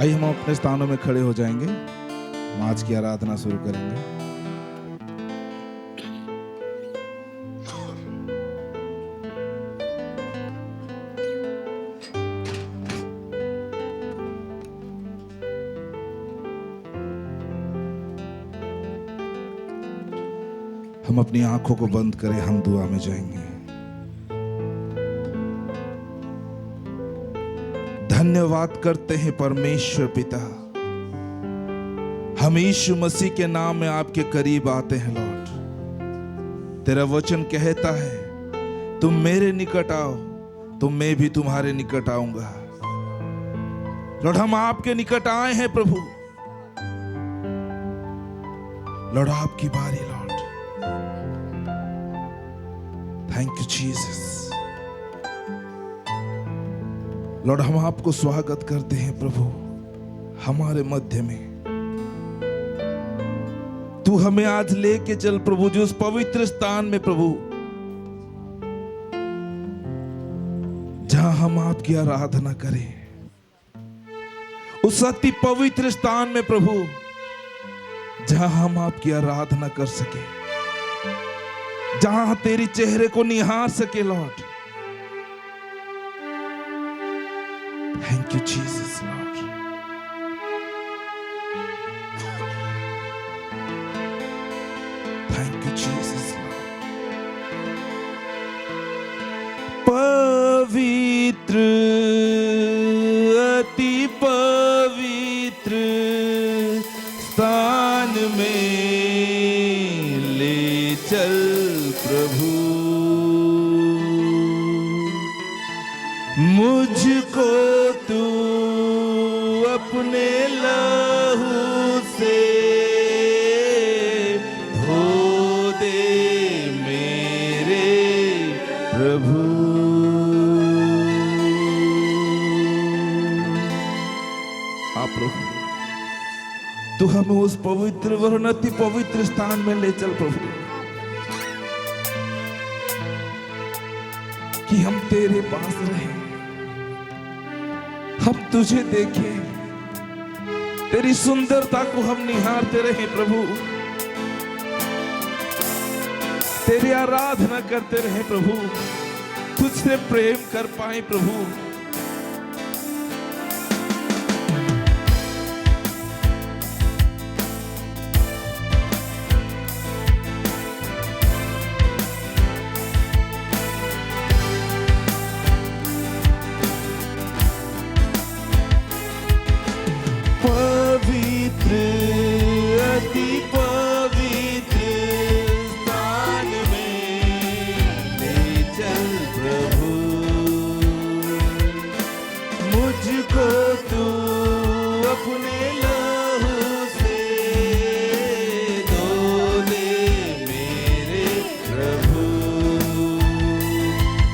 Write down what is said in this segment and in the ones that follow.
आइए हम अपने स्थानों में खड़े हो जाएंगे, हम आज की आराधना शुरू करेंगे। हम अपनी आंखों को बंद करें, हम दुआ में जाएंगे। धन्यवाद करते हैं परमेश्वर पिता, हम यीशु मसीह के नाम में आपके करीब आते हैं लॉर्ड। तेरा वचन कहता है तुम मेरे निकट आओ तो मैं भी तुम्हारे निकट आऊंगा। लॉर्ड हम आपके निकट आए हैं प्रभु। लॉर्ड आपकी बारी Lord. Thank you Jesus. Lord हम आपको स्वागत करते हैं प्रभु हमारे मध्य में। तू हमें आज लेके चल प्रभु जो उस पवित्र स्थान में प्रभु जहां हम आपकी आराधना करें, उस अति पवित्र स्थान में प्रभु जहां हम आपकी आराधना कर सके, जहां तेरी चेहरे को निहार सके Lord. Thank you Jesus Lord. Thank you Jesus Lord. पवित्र अति पवित्र स्थान में ले चल प्रभु, मुझको तू अपने लहू से धो दे मेरे प्रभु। हाँ प्रभु, तू हमें उस पवित्र वरन अति पवित्र स्थान में ले चल प्रभु, कि हम तेरे पास रहें, हम तुझे देखें, तेरी सुंदरता को हम निहारते रहें प्रभु, तेरी आराधना करते रहें प्रभु, तुझसे प्रेम कर पाए प्रभु। पवित्र अति पवित्र स्थान में ले चल प्रभु, मुझको तू अपने लहू से धो दे मेरे प्रभु।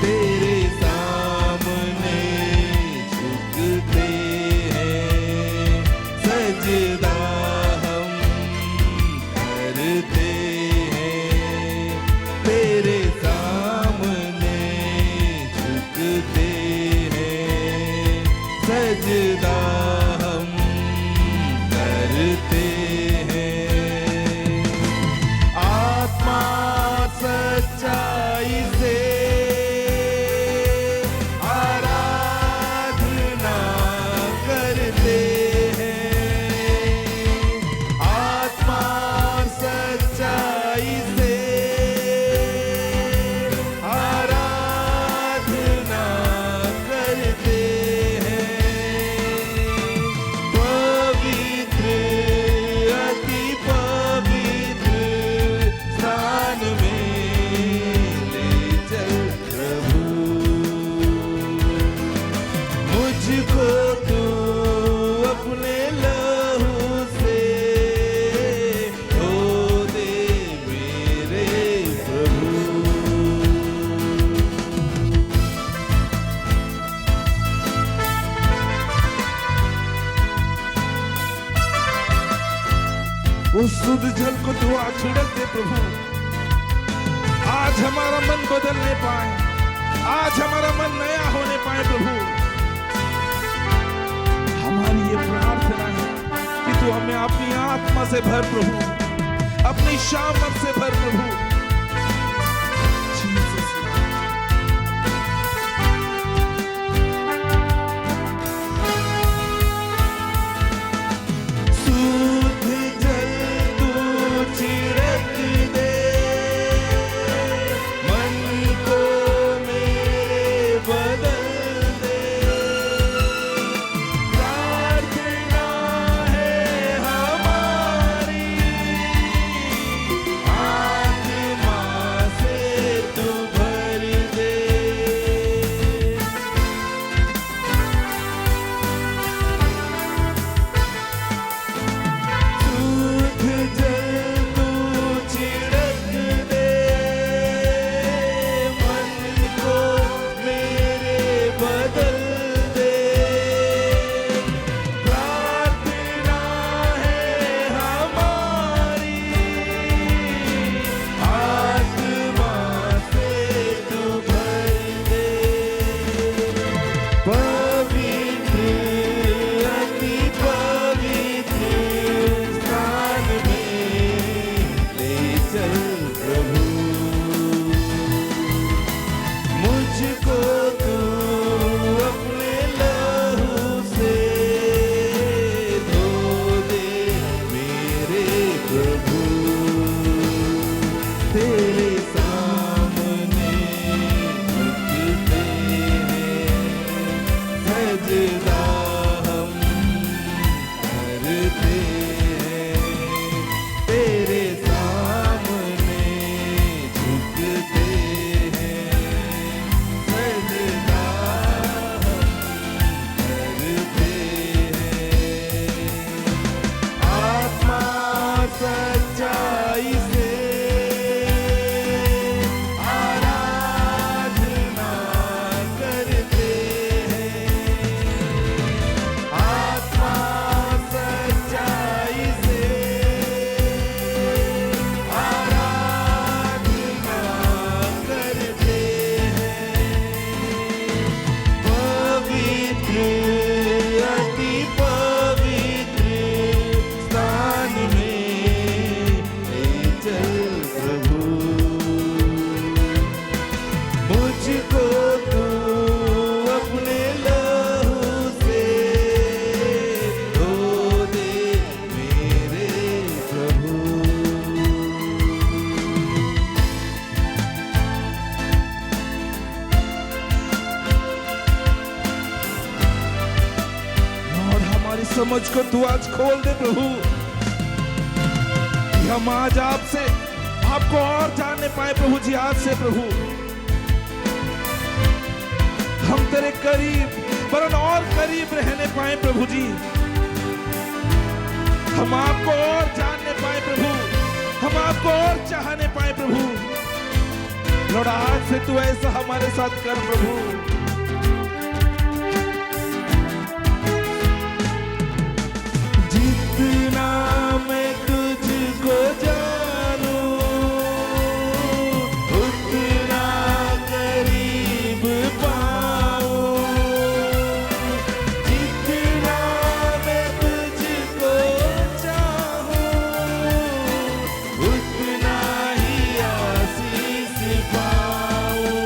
तेरे सामने झुकते सजदा हम करते हैं, तेरे सामने झुकते हैं, सजदा हम करते हैं। आत्मा सच्चाई से आराधना करते उस शुद्ध जल को तू आज छिड़क दे प्रभु। आज हमारा मन बदलने पाए, आज हमारा मन नया होने पाए प्रभु। हमारी ये प्रार्थना तू हमें अपनी आत्मा से भर प्रभु, अपनी शामत से भर प्रभु। शुद्ध जल तू छिड़क दे, मन को मेरे बदल दे। प्रार्थना है हमारी, आत्मा से तू भर दे। शुद्ध जल तू छिड़क दे, मन को मेरे बदल दे। प्रार्थना है हमारी, आत्मा से तू भर दे। पवित्र अति पवित्र स्थान में ले चल प्रभु, मुझको तू अपने लहू से धो दे मेरे प्रभु। तेरे सामने झुकते हैं, सजदा हम करते हैं। तेरे सामने झुकते हैं, सजदा हम करते हैं। आत्मा सच्चाई से आराधना करते हैं। आत्मा सच्चाई से आराधना करते हैं। पवित्र अति पवित्र स्थान में ले चल प्रभु, मुझको तू अपने लहू से धो दे मेरे प्रभु। और हमारी समझ को तू आज खोल दे प्रभु, कि हम आज आपसे आपको और जानने पाए प्रभु जी। आज से प्रभु हम तेरे करीब वरन और करीब रहने पाए प्रभु जी। हम आपको और जानने पाए प्रभु, हम आपको और चाहने पाए प्रभु। लॉर्ड आज से तू ऐसा हमारे साथ कर प्रभु। जितना मैं तुझको जानूं, उतना करीब पाऊं। जितना मैं तुझको चाहूं, उतना ही आशीष पाऊं।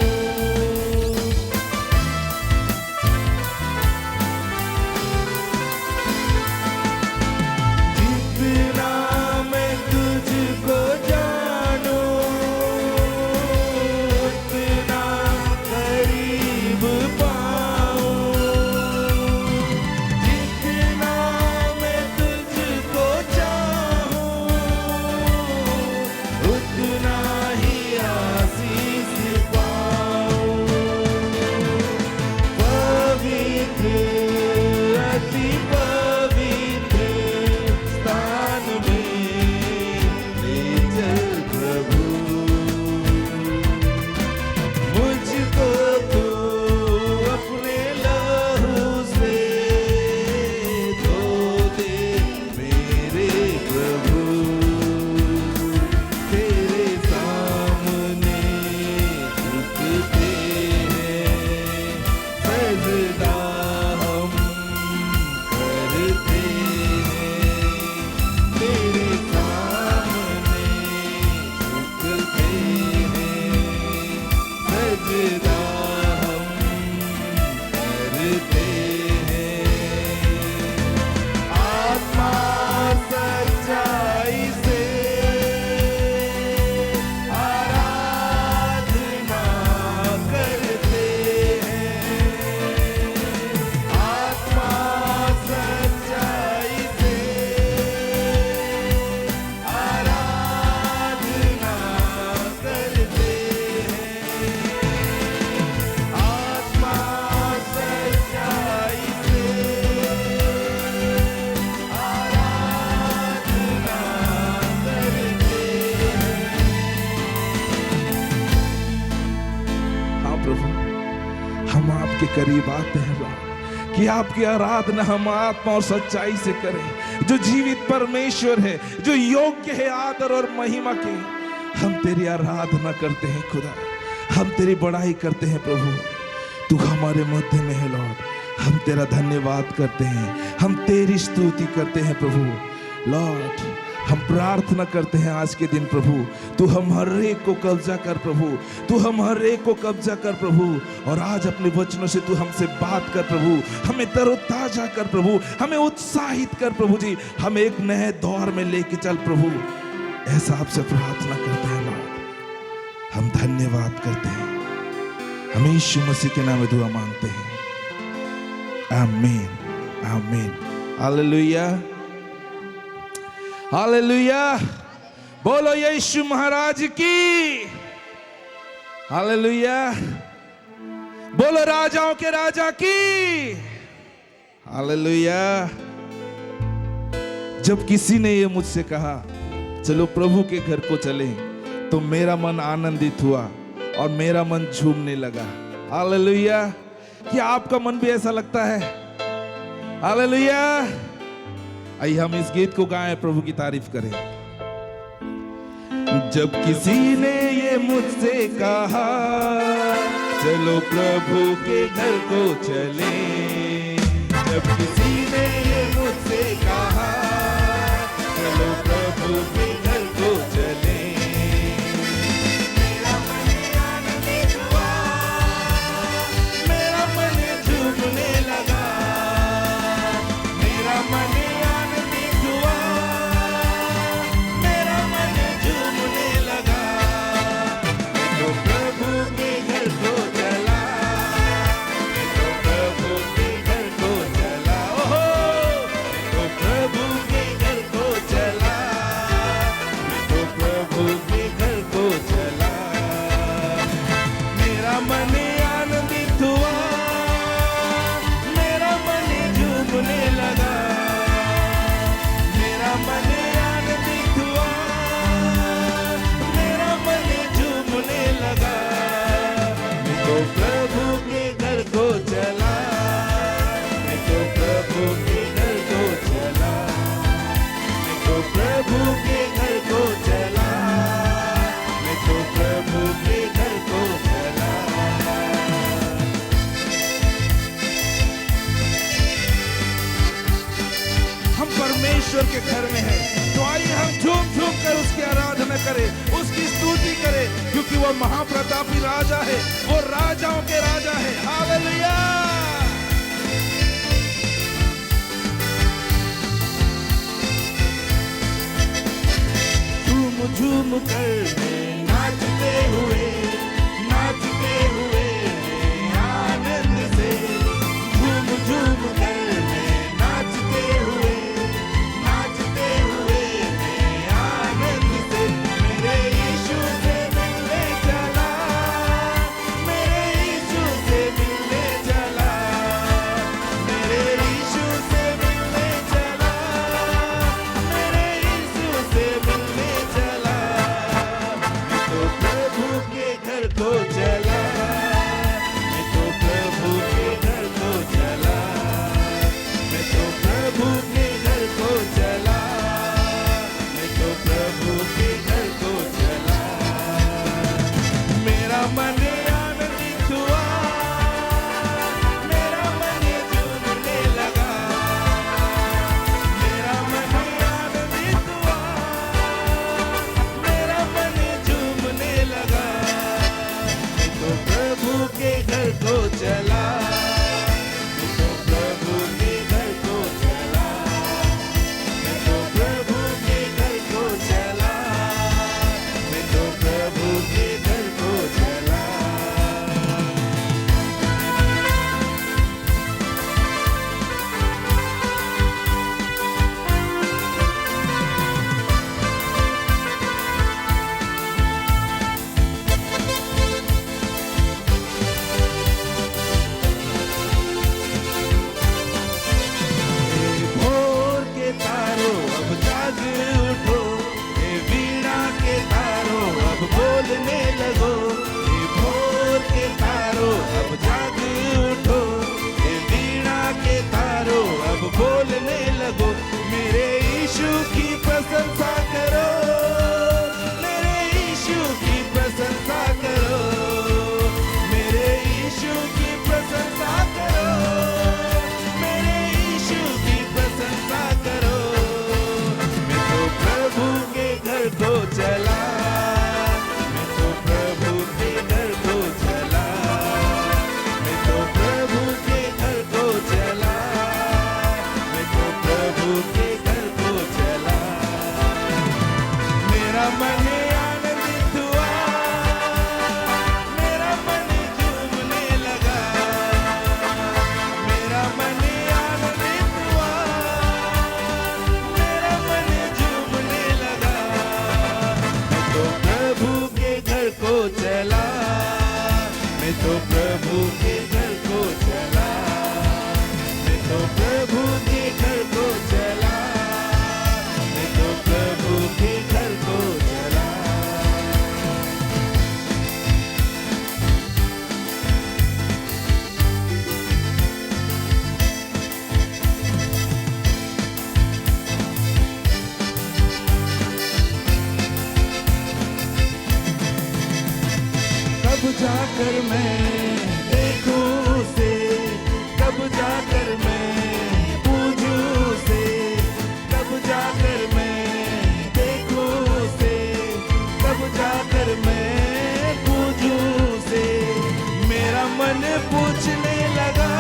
प्रभु, हम आपके करीब आते हैं लॉर्ड, कि आपकी आराधना हम आत्मा और सच्चाई से करें। जो जीवित परमेश्वर है, जो योग्य है आदर और महिमा के, हम तेरी आराधना करते हैं खुदा, हम तेरी बड़ाई करते हैं प्रभु। तू हमारे मध्य में है लॉर्ड, हम तेरा धन्यवाद करते हैं, हम तेरी स्तुति करते हैं प्रभु। लॉर्ड, हम प्रार्थना करते हैं आज के दिन प्रभु, तू हम हर एक को कब्जा कर प्रभु, तू हम हर एक को कब्जा कर प्रभु। और आज अपने वचनों से तू हमसे बात कर प्रभु, हमें तरोताजा कर प्रभु, हमें उत्साहित कर प्रभु जी, हमें एक नए दौर में लेके चल प्रभु। ऐसा आपसे प्रार्थना करते हैं लॉर्ड, हम धन्यवाद करते हैं, हम यीशु मसीह के नाम में दुआ मांगते हैं, आमीन आमीन। हालेलुया हालेलुया, बोलो यीशु महाराज की। हालेलुया, बोलो राजाओं के राजा की। हालेलुया। जब किसी ने ये मुझसे कहा चलो प्रभु के घर को चले, तो मेरा मन आनंदित हुआ और मेरा मन झूमने लगा। हालेलुया। क्या आपका मन भी ऐसा लगता है? हालेलुया। आइए हम इस गीत को गाएं, प्रभु की तारीफ करें। जब किसी ने ये मुझसे कहा चलो प्रभु के घर को चले, जब किसी ने ये मुझसे कहा चलो प्रभु के घर को चले, मेरा मन आनंदित हुआ, मेरा मन झूमने लगा, मेरा मन परमेश्वर के घर में है, तो आइए हम झूम झूम कर उसकी आराधना करें, उसकी स्तुति करें, क्योंकि वो महाप्रतापी राजा है, वो राजाओं के राजा है। हालेलुया। झूम झूम कर नाचते हुए आनंद से, झूम झूम कर नाचते हुए आनंद से, मेरे यीशु से मिलने चला, मेरे यीशु से मिलने चला, मेरे यीशु से मिलने चला, मेरे यीशु से मिलने चला। मैं तो प्रभु के घर को चला, मैं तो प्रभु के घर को चला, मैं तो प्रभु के घर को चला, मैं तो प्रभु के घर को चला। मेरा मन आनंदित हुआ, मेरा मन झूमने लगा, मेरा मन आनंदित हुआ, मेरा मन झूमने लगा। मैं तो प्रभु के घर को चला, मैं तो प्रभु के घर को चला, मैं तो प्रभु के घर को चला, मैं तो प्रभु के घर को चला। प्रभु के घर को चला, मैं तो प्रभु के घर को चला, मैं तो प्रभु के घर को चला। कब जाकर मैं देखूं उसे, कब जाकर मैं पूजूं उसे, कब जाकर मैं देखूं उसे, कब जाकर मैं पूजूं उसे। मेरा मन पूछने लगा,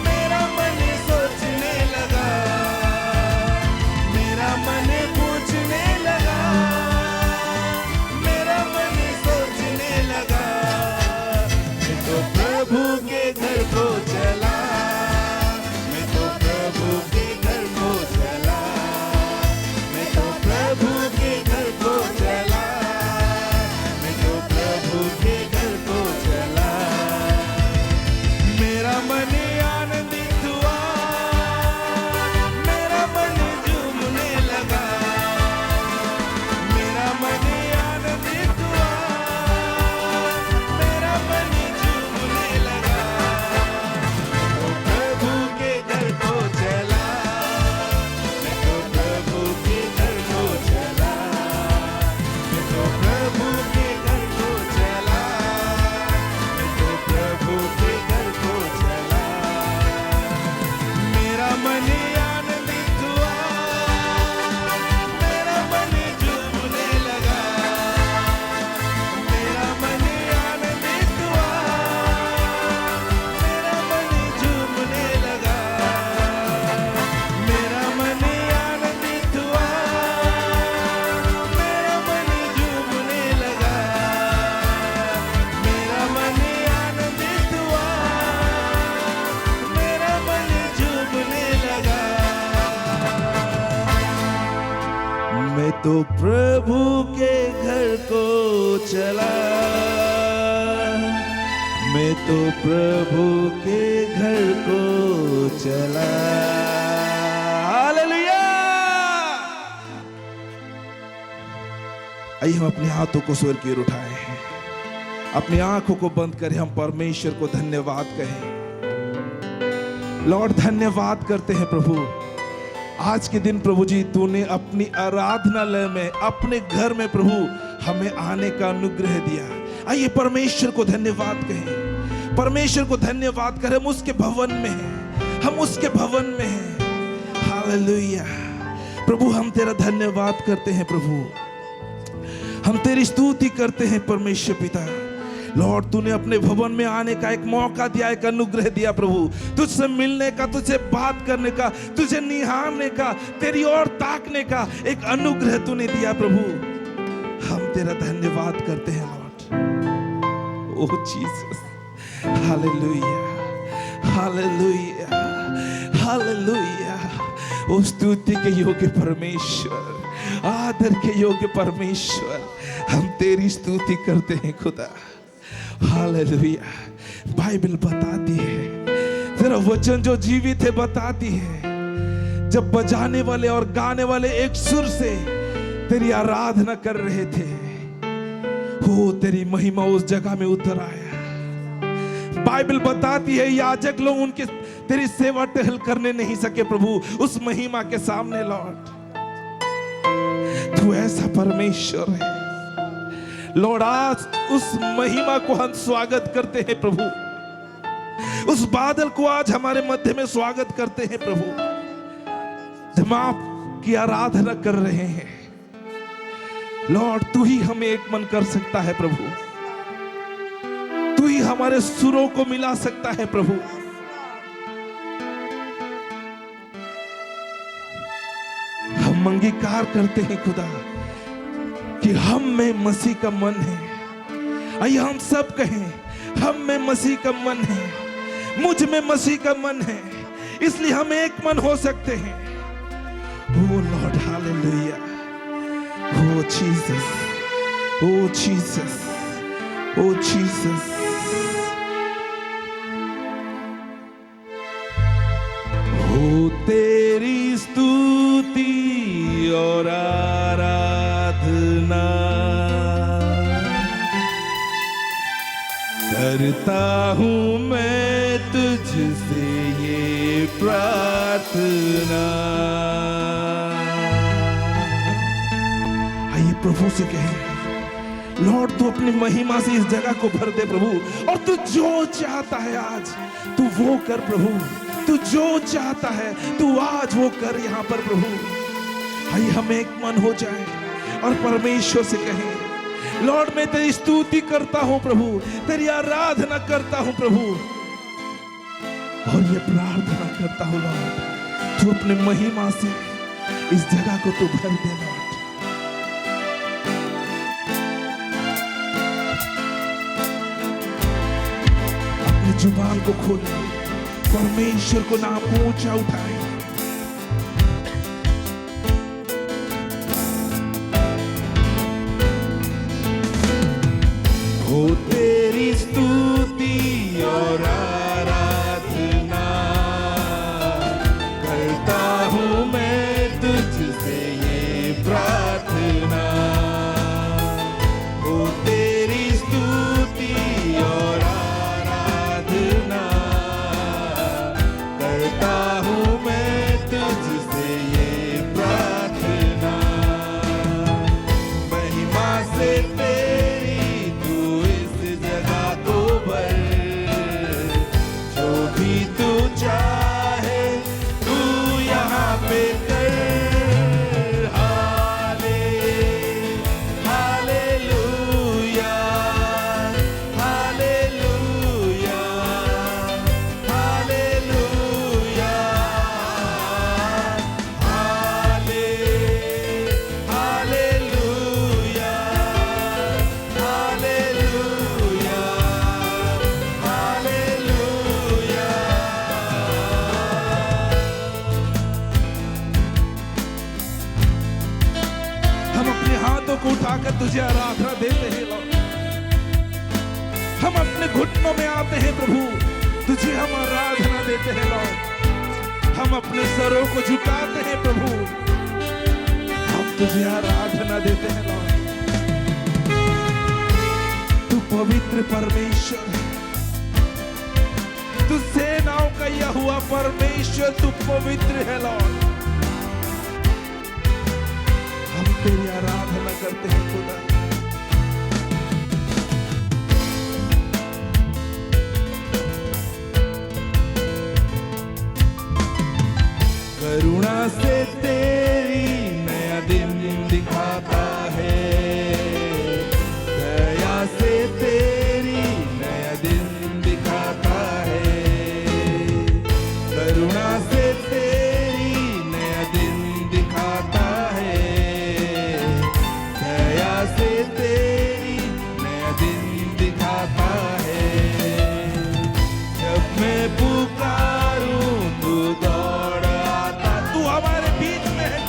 मेरा मन सोचने लगा, मेरा मन पूछने लगा, मेरा मन सोचने लगा। मैं तो प्रभु के घर को चला, मैं तो प्रभु के घर को चला, मैं तो प्रभु के घर को चला, मैं तो प्रभु के घर को चला। मेरा मन आनंदित हुआ, मेरा मन झूमने लगा, मेरा मन आनंदित हुआ, मेरा मन झूमने लगा। मैं तो प्रभु के घर को चला, मैं तो प्रभु के घर को चला, मैं तो प्रभु के घर को चला, मैं तो प्रभु के घर को चला। मेरा मन आनंदित हुआ, मेरा मन झूमने लगा, मेरा मन आनंदित हुआ, मेरा मन झूमने लगा। मेरा मन आनंदित हुआ, मेरा मन झूमने लगा, मेरा मन आनंदित हुआ, मेरा मन झूमने लगा। मैं तो प्रभु के घर को चला, मैं तो प्रभु के घर को चला। हालेलुया। आइए हम अपने हाथों को स्वर की ओर उठाएं, अपनी आंखों को बंद करें, हम परमेश्वर को धन्यवाद कहें। लॉर्ड धन्यवाद करते हैं प्रभु, आज के दिन प्रभु जी तूने अपनी आराधनालय में, अपने घर में प्रभु हमें आने का अनुग्रह दिया। आइए परमेश्वर को धन्यवाद कहें, परमेश्वर को धन्यवाद करें। हम उसके भवन में हैं, हम उसके भवन में हैं। हालेलुया। प्रभु हम तेरा धन्यवाद करते हैं प्रभु, हम तेरी स्तुति करते हैं परमेश्वर पिता। लॉर्ड तूने अपने भवन में आने का एक मौका दिया, एक अनुग्रह दिया प्रभु, तुझसे मिलने का, तुझसे बात करने का, तुझे निहारने का, तेरी ओर ताकने का एक अनुग्रह तूने दिया प्रभु। हम तेरा धन्यवाद करते हैं लॉर्ड। ओह जीसस, हालेलुया, हालेलुया, हालेलुया। ओ स्तुति के योग्य परमेश्वर, आदर के योग्य परमेश्वर, हम तेरी स्तुति करते हैं खुदा। हालेलुया। बाइबल बताती है, तेरा वचन जो जीवित है बताती है, जब बजाने वाले और गाने वाले एक सुर से तेरी आराधना कर रहे थे, हो तेरी महिमा उस जगह में उतर आया। बाइबल बताती है याजक लोग उनके तेरी सेवा टहल करने नहीं सके प्रभु उस महिमा के सामने। लॉर्ड तू ऐसा परमेश्वर है लॉर्ड, आज उस महिमा को हम स्वागत करते हैं प्रभु, उस बादल को आज हमारे मध्य में स्वागत करते हैं प्रभु। जब आपकी आराधना कर रहे हैं लॉर्ड, तू ही हमें एक मन कर सकता है प्रभु, तू ही हमारे सुरों को मिला सकता है प्रभु। हम अंगीकार करते हैं खुदा कि हम में मसीह का मन है। आइए हम सब कहें, हम में मसीह का मन है, मुझ में मसीह का मन है, इसलिए हम एक मन हो सकते हैं। ओ लॉर्ड हालेलुया, ओ जीसस, ओ जीसस, ओ जीसस। करता हूँ मैं तुझसे ये प्रार्थना। आइए प्रभु से कहें, लॉर्ड तू अपनी महिमा से इस जगह को भर दे प्रभु, और तू जो चाहता है आज तू वो कर प्रभु, तू जो चाहता है तू आज वो कर यहाँ पर प्रभु। आइए हम एक मन हो जाए और परमेश्वर से कहें, लॉर्ड मैं तेरी स्तुति करता हूं प्रभु, तेरी आराधना करता हूं प्रभु, और ये प्रार्थना करता हूं लॉर्ड तू अपने महिमा से इस जगह को तू भर दे लॉर्ड। अपनी जुबान को खोले, परमेश्वर को नाम ऊंचा उठाए। हो तेरी स्तुति और आराधना करता हूँ मैं तुझसे ये प्रार्थना। हो तेरी स्तुति और आराधना करता हूँ मैं तुझसे ये प्रार्थना। महिमा से को उठाकर तुझे आराधना देते हैं लॉर्ड। हम अपने घुटनों में आते हैं प्रभु, तुझे हम आराधना देते हैं लॉर्ड। हम अपने सरों को झुकाते हैं प्रभु, हम तुझे आराधना देते हैं लॉर्ड। तू पवित्र परमेश्वर है, तू सेनाओं का यहोवा परमेश्वर, तू पवित्र है लॉर्ड। तेरी आराधना करते हैं खुदा। करुणा से तेरी नया दिन दिखाता है, दया से तेरी नया दिन दिखाता है। करुणा से तेरी नया दिन दिखाता है, से तेरी नया दिन दिखाता है। जब मैं पुकारूं तू दौड़ आता, तू हमारे बीच में है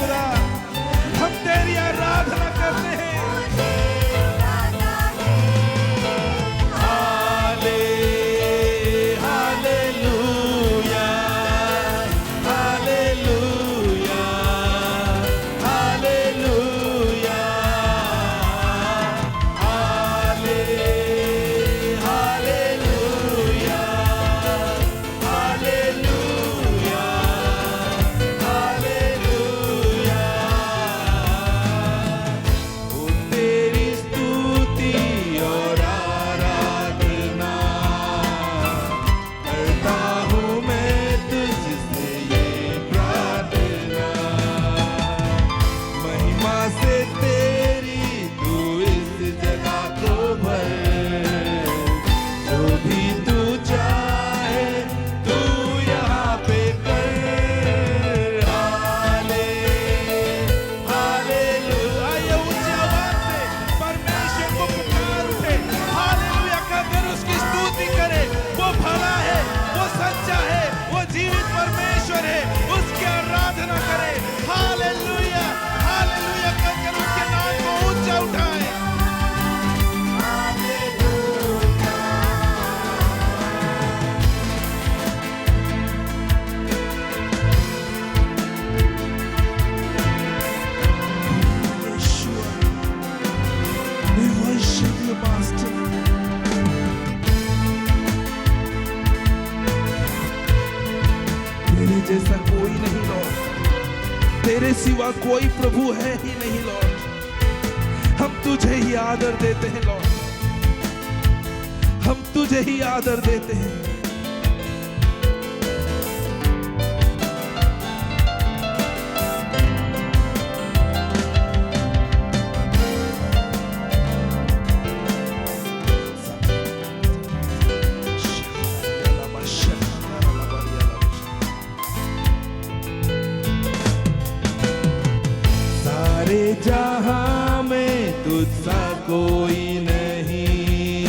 जैसा कोई नहीं लॉर्ड, तेरे सिवा कोई प्रभु है ही नहीं लॉर्ड। हम तुझे ही आदर देते हैं लॉर्ड, हम तुझे ही आदर देते हैं। सारे जहां में तुझसा कोई नहीं,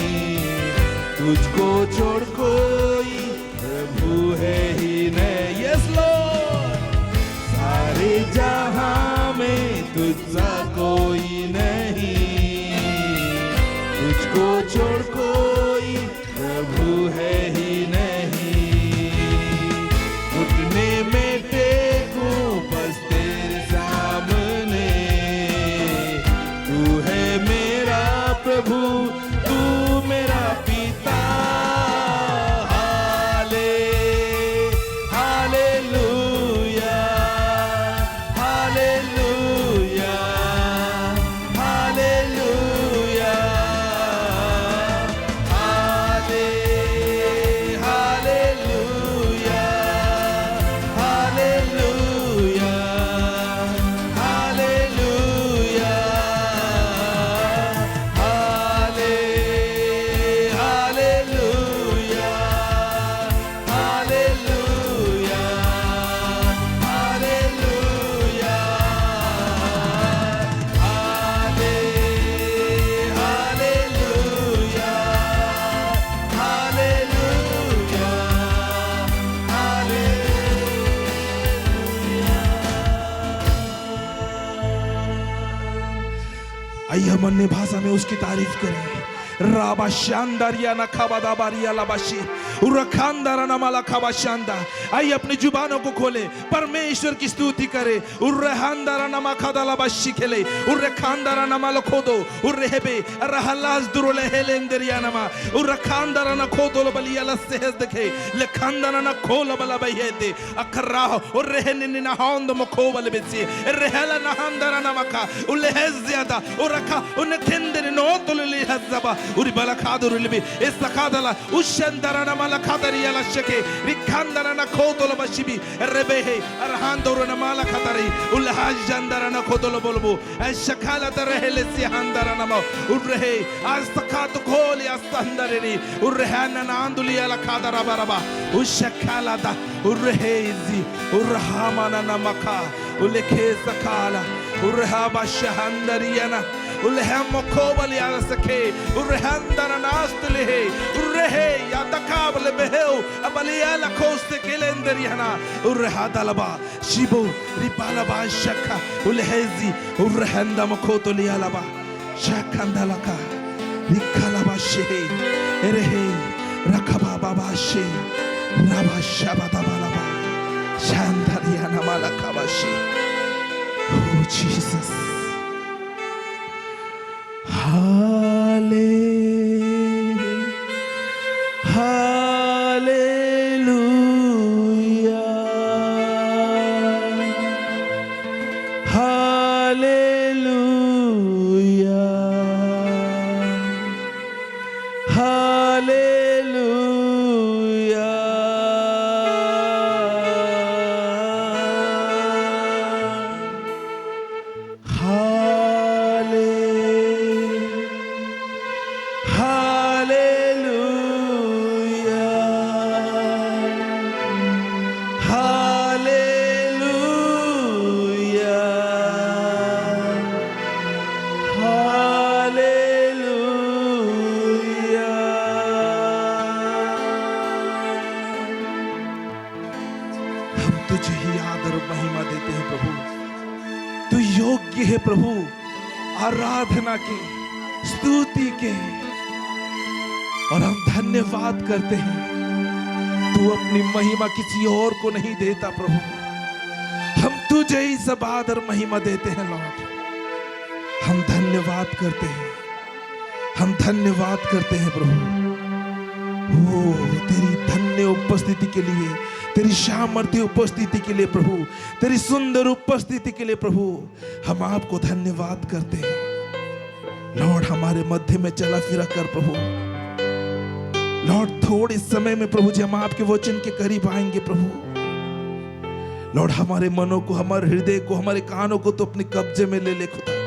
तुझको छोड़ कोई प्रभु है ही नहीं। यस लॉर्ड, सारे जहां में तुझसा कोई नहीं, तुझको छोड़ कोई प्रभु है ही नहीं। घुटने में टेकूं बस तेरे सामने, तू है मेरा प्रभु, तू मेरा पिता। हाले हालेलुया हालेलुया हालेलुया हाले हालेलुया हालेलुया हालेलुया हाले हालेलुया हालेलुया हालेलुया हाले हालेलुया आइए हम अन्य भाषा में उसकी तारीफ करें। राबा शानदारिया ना खाबादा बारिया लाबाशी उरखांदारा ना माला खाबा शांदा। आइए अपनी जुबानों को खोले, परमेश्वर की स्तुति करे। उर्रहांदारा ना माखादा लाबाशी खेले, उर्रखांदारा ना मालो खोदो, उर्रहेबे रहलास दुरोले हेलेंदरिया नमा, उर्रखांदारा ना खोदो लबलिया लसेहस देखे, लेखांदारा ना खोला बला बहेते, अखराह उर्रहेनिनी ना हांद मखोबल बेसी, रहला ना हांदारा ना मखा, उल्लेहस ज़्यादा, उरखा उन्नेखेंदरी नोतुली हज़बा, उरी बला खादुरुलिबी, इस खादला उशंदारा ना माला खादरिया लशके, रिखांदारा ना खोदोल बशिबी, रेबेहे अरहांदोर ना माला खादरी, उल्लहाजंदारा ना खोदोल बोलबो, ऐशखाला तरहले सिहांदारा ना मो, उर्रहे आज तकात खोली अस्तंदरेनी, उर्रहाना ना आंदुलिया ला खादरा बराबा, उशखाला दा, उर्रहे इज़ी, उर्रहामाना ना मका, उल्लेखे सकाला, उर्रहाबा शहांदरिया ना उल्लेहम मोकोबल यार सके उर्रहंदर नास्तले उर्रहे या तकाबल बेहेउ अबलिया लकोस्ते केलेंदर याना उर्रहादलबा शिबो रिपालबा शक्का उल्लेहजी उर्रहंदा मोकोतलिया लबा शक्कंदलका रिकालबा शे एरेहे रखबा बाबा शे रबा शबदबलबा शांदरिया नमलकबा शे। Oh Jesus. Halle, hallelujah, hallelujah, hallelujah, तुझे ही आदर महिमा देते हैं प्रभु। तू योग्य है प्रभु आराधना के, स्तुति के, और हम धन्यवाद करते हैं। तू अपनी महिमा किसी और को नहीं देता प्रभु, हम तुझे ही सब आदर महिमा देते हैं लॉर्ड। हम धन्यवाद करते हैं, हम धन्यवाद करते हैं प्रभु। ओ तेरी धन्य उपस्थिति के लिए, तेरी सामर्थ्य उपस्थिति के लिए प्रभु, तेरी सुंदर उपस्थिति के लिए प्रभु हम आपको धन्यवाद करते हैं। लॉर्ड हमारे मध्य में चला फिरा कर प्रभु। लॉर्ड थोड़े समय में प्रभु जी हम आपके वचन के करीब आएंगे प्रभु। लॉर्ड हमारे मनों को, हमारे हृदय को, हमारे कानों को तो अपने कब्जे में ले ले खुदा।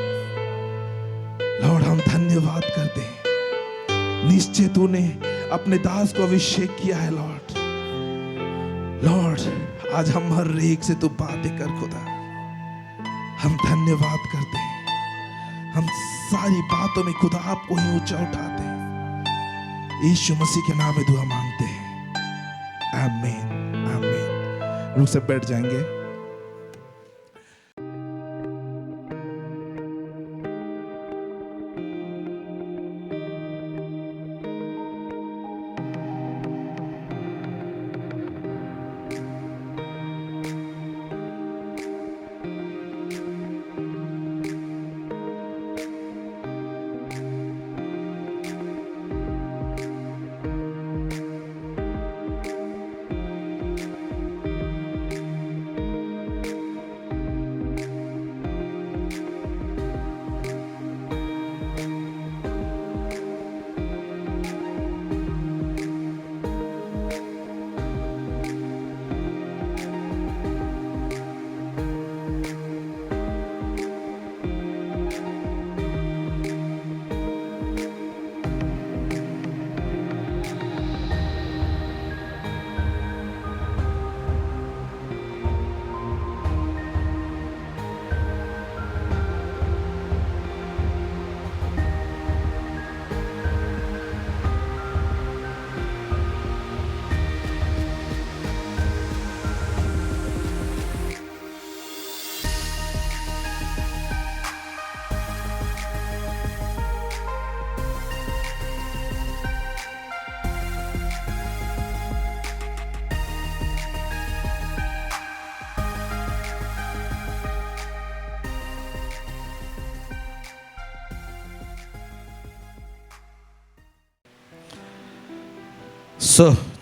लॉर्ड हम धन्यवाद करते हैं, निश्चय तूने अपने दास को अभिषेक किया है लॉर्ड। लॉर्ड आज हम हर एक से तू बातें कर खुदा। हम धन्यवाद करते हैं, हम सारी बातों में खुदा आपको ही ऊंचा उठाते हैं। यीशु मसीह के नाम में दुआ मांगते हैं, आमीन आमीन। लोग सब बैठ जाएंगे।